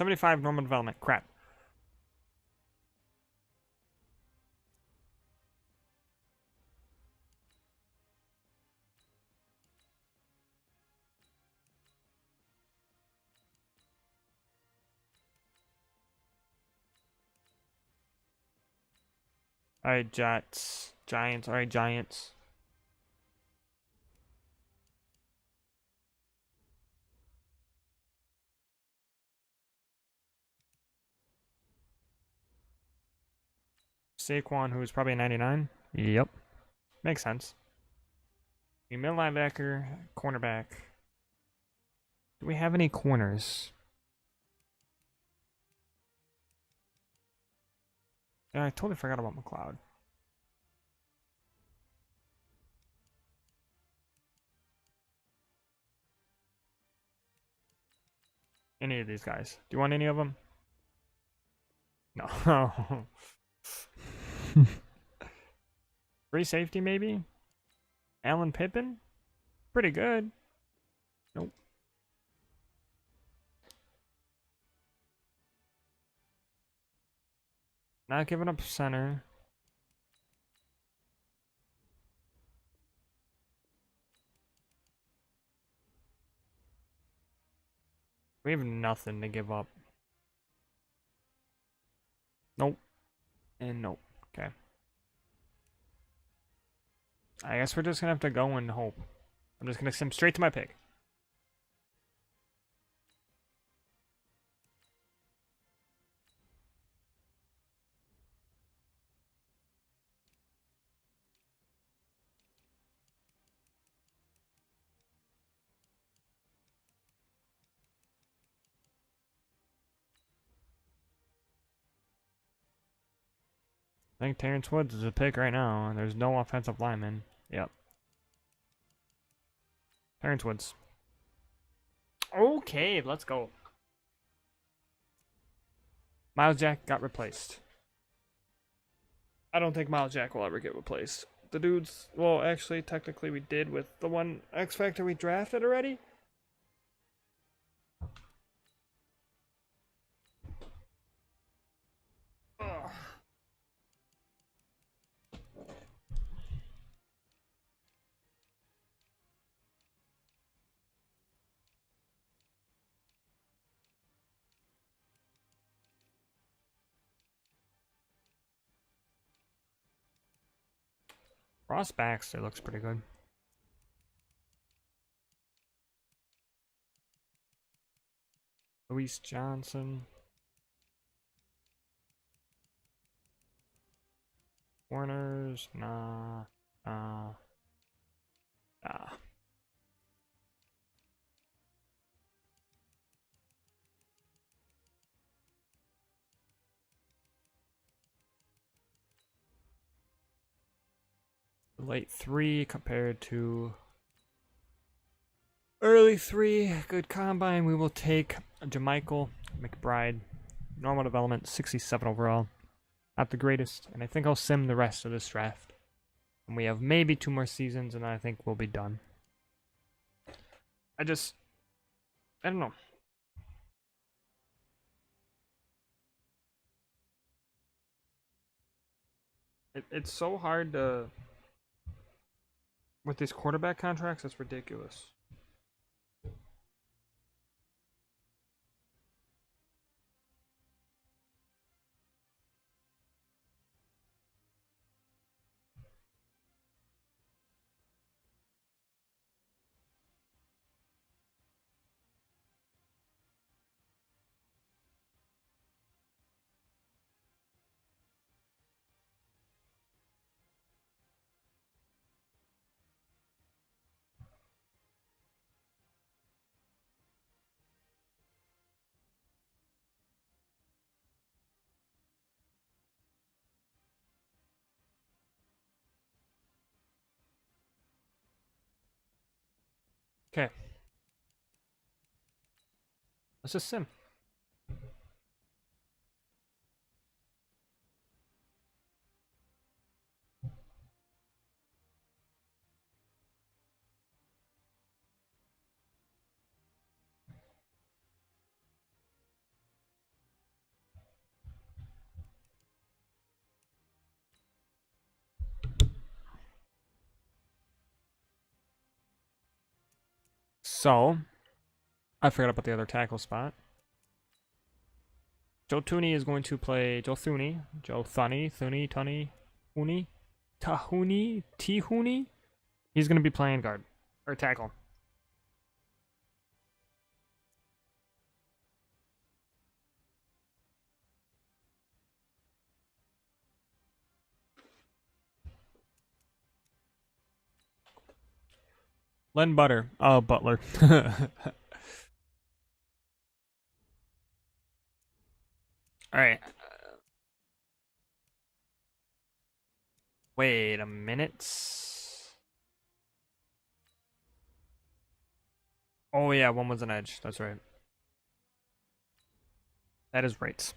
$75 normal development. Crap. Alright, Jets. Giants. Alright, Giants. Saquon, who is probably a 99. Yep. Makes sense. Middle linebacker, cornerback. Do we have any corners? Yeah, I totally forgot about Macleod. Any of these guys. Do you want any of them? No. Free safety, maybe? Alan Pippin? Pretty good. Nope. Not giving up center. We have nothing to give up. Nope. And nope. Okay. I guess we're just gonna have to go and hope. I'm just gonna sim straight to my pick. I think Terrence Woods is a pick right now. There's no offensive lineman. Yep. Terrence Woods. Okay, let's go. Miles Jack got replaced. I don't think Miles Jack will ever get replaced. The dudes, well, actually, technically we did with the one X Factor we drafted already. Ugh. Ross Baxter looks pretty good. Luis Johnson. Warners, nah. Nah. Late 3 compared to early 3. Good combine. We will take Jamichael McBride. Normal development, 67 overall. Not the greatest, and I think I'll sim the rest of this draft. And we have maybe 2 more seasons, and I think we'll be done. I don't know. It's so hard to, with these quarterback contracts, it's ridiculous. Okay. Let's just sim. So, I forgot about the other tackle spot. Joe Tooney is going to play Joe Thuney. Joe Thuney, Thuney, Tunny, Hooney, Tahuni, T-Hooney. He's going to be playing guard. Or tackle. Len Butter. Oh, Butler. Alright. Wait a minute. Oh, yeah, one was an edge. That's right. That is right.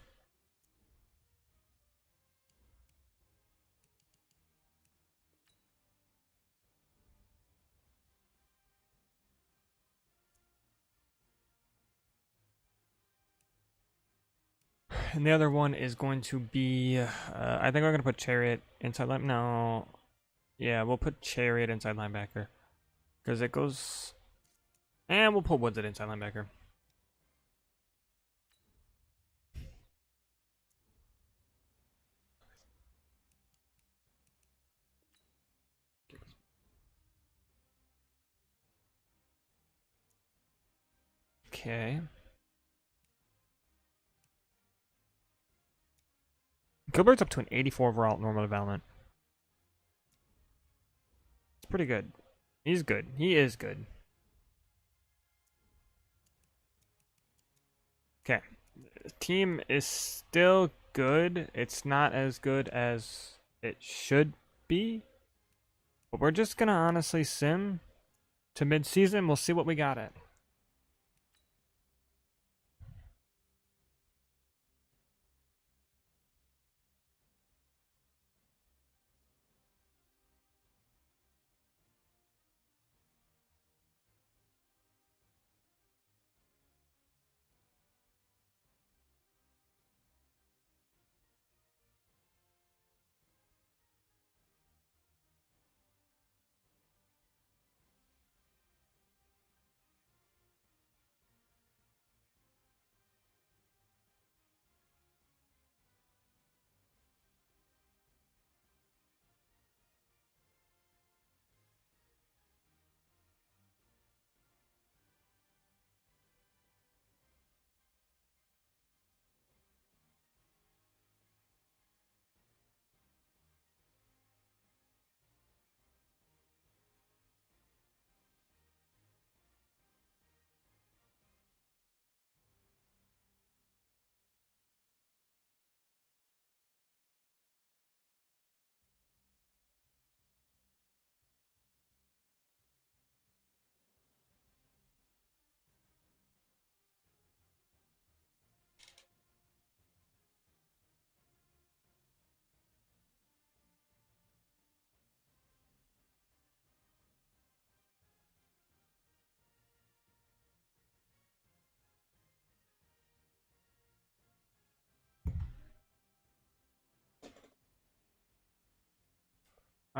And the other one is going to be, I think we're going to put Chariot inside linebacker. No. Yeah, we'll put Chariot inside linebacker. Because it goes... And we'll put Woods at inside linebacker. Okay. Gilbert's up to an 84 overall normal development. It's pretty good. He's good. He is good. Okay. The team is still good. It's not as good as it should be. But we're just going to honestly sim to mid-season. We'll see what we got at.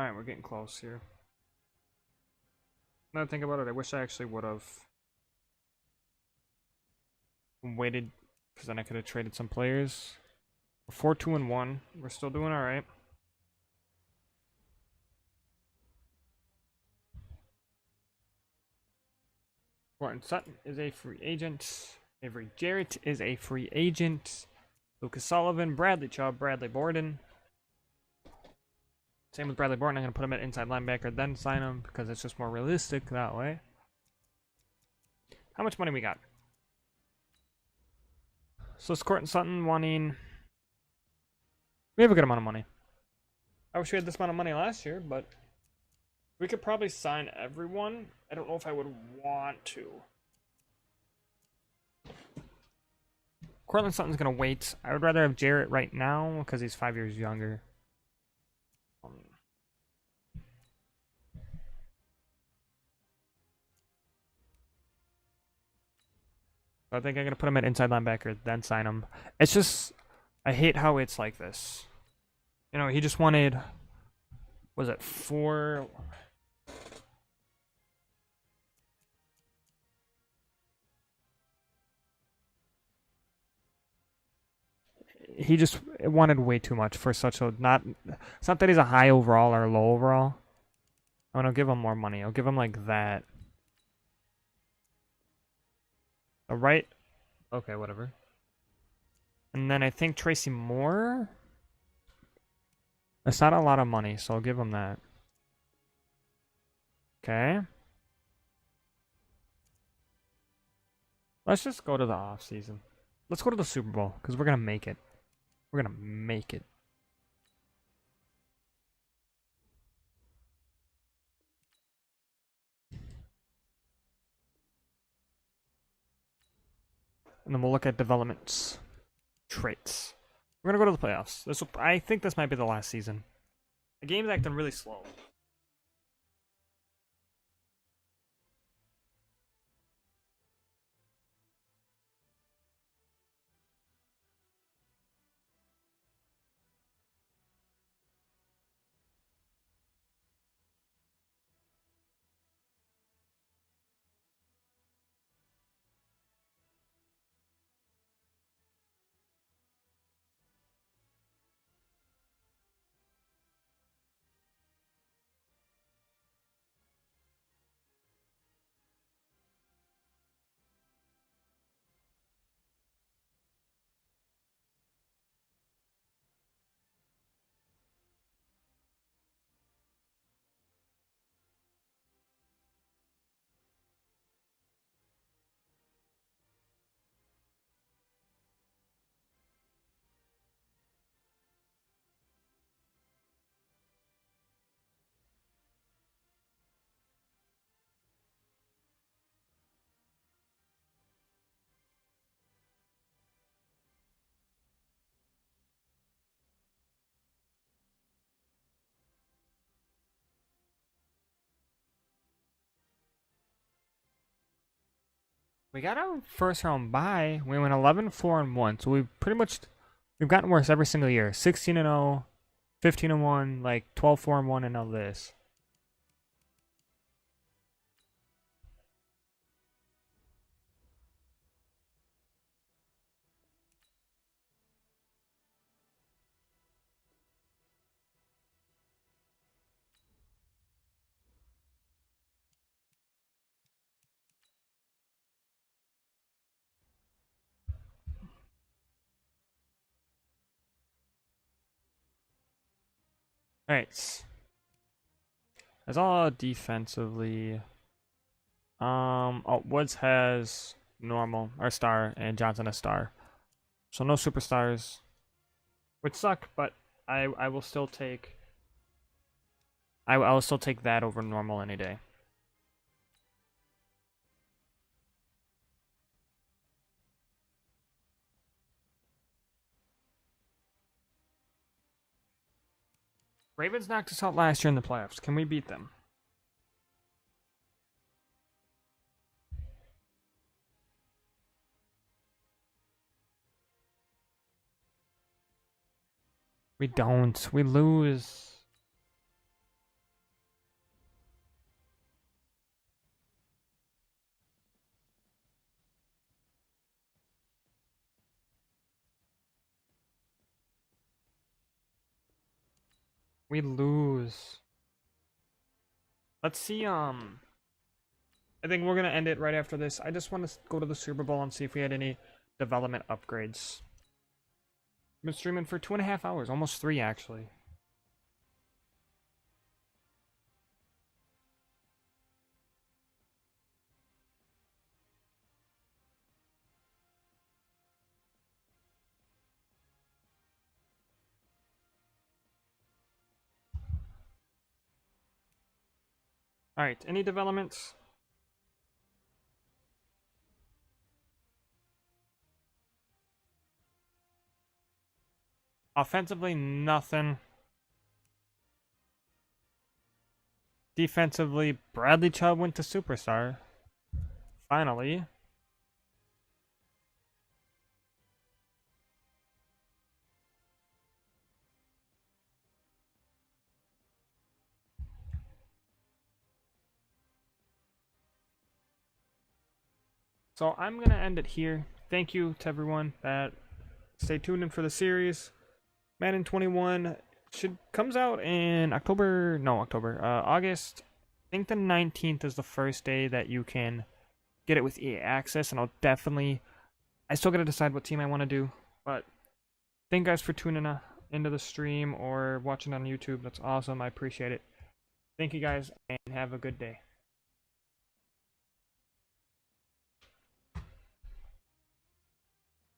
Alright, we're getting close here. Now that I think about it, I wish I actually would have waited, because then I could have traded some players. We're 4-2-1. We're still doing alright. Warren Sutton is a free agent. Avery Jarrett is a free agent. Lucas Sullivan, Bradley Chubb, Bradley Borden. Same with Bradley Borden. I'm going to put him at inside linebacker, then sign him because it's just more realistic that way. How much money we got? So it's Courtland Sutton wanting... We have a good amount of money. I wish we had this amount of money last year, but we could probably sign everyone. I don't know if I would want to. Courtland Sutton's going to wait. I would rather have Jarrett right now because he's 5 years younger. I think I'm going to put him at inside linebacker, then sign him. It's just, I hate how it's like this. You know, he just wanted, was it 4? He just wanted way too much for such a, not, it's not that he's a high overall or low overall. I'm going to give him more money. I'll give him like that. Right? Okay, whatever. And then I think Tracy Moore. That's not a lot of money, so I'll give him that. Okay. Let's just go to the off season. Let's go to the Super Bowl because we're gonna make it. We're gonna make it. And then we'll look at developments, traits. We're gonna go to the playoffs. I think this might be the last season. The game's acting really slow. We got our first round bye. We went 11-4-1, so we've gotten worse every single year. 16-0, 15-1, like 12-4-1, and now this. All right. That's all defensively. Oh, Woods has normal or star, and Johnson a star. So no superstars, which suck. But I will still take. I'll still take that over normal any day. Ravens knocked us out last year in the playoffs. Can we beat them? We don't. We lose. We lose. Let's see, I think we're gonna end it right after this. I just want to go to the Super Bowl and see if we had any development upgrades. I've been streaming for 2.5 hours, almost 3 actually. Alright, any developments? Offensively, nothing. Defensively, Bradley Chubb went to Superstar. Finally. So I'm going to end it here. Thank you to everyone that stay tuned in for the series. Madden 21 comes out in August. I think the 19th is the first day that you can get it with EA Access, and I still got to decide what team I want to do. But thank you guys for tuning into the stream or watching on YouTube. That's awesome. I appreciate it. Thank you guys, and have a good day.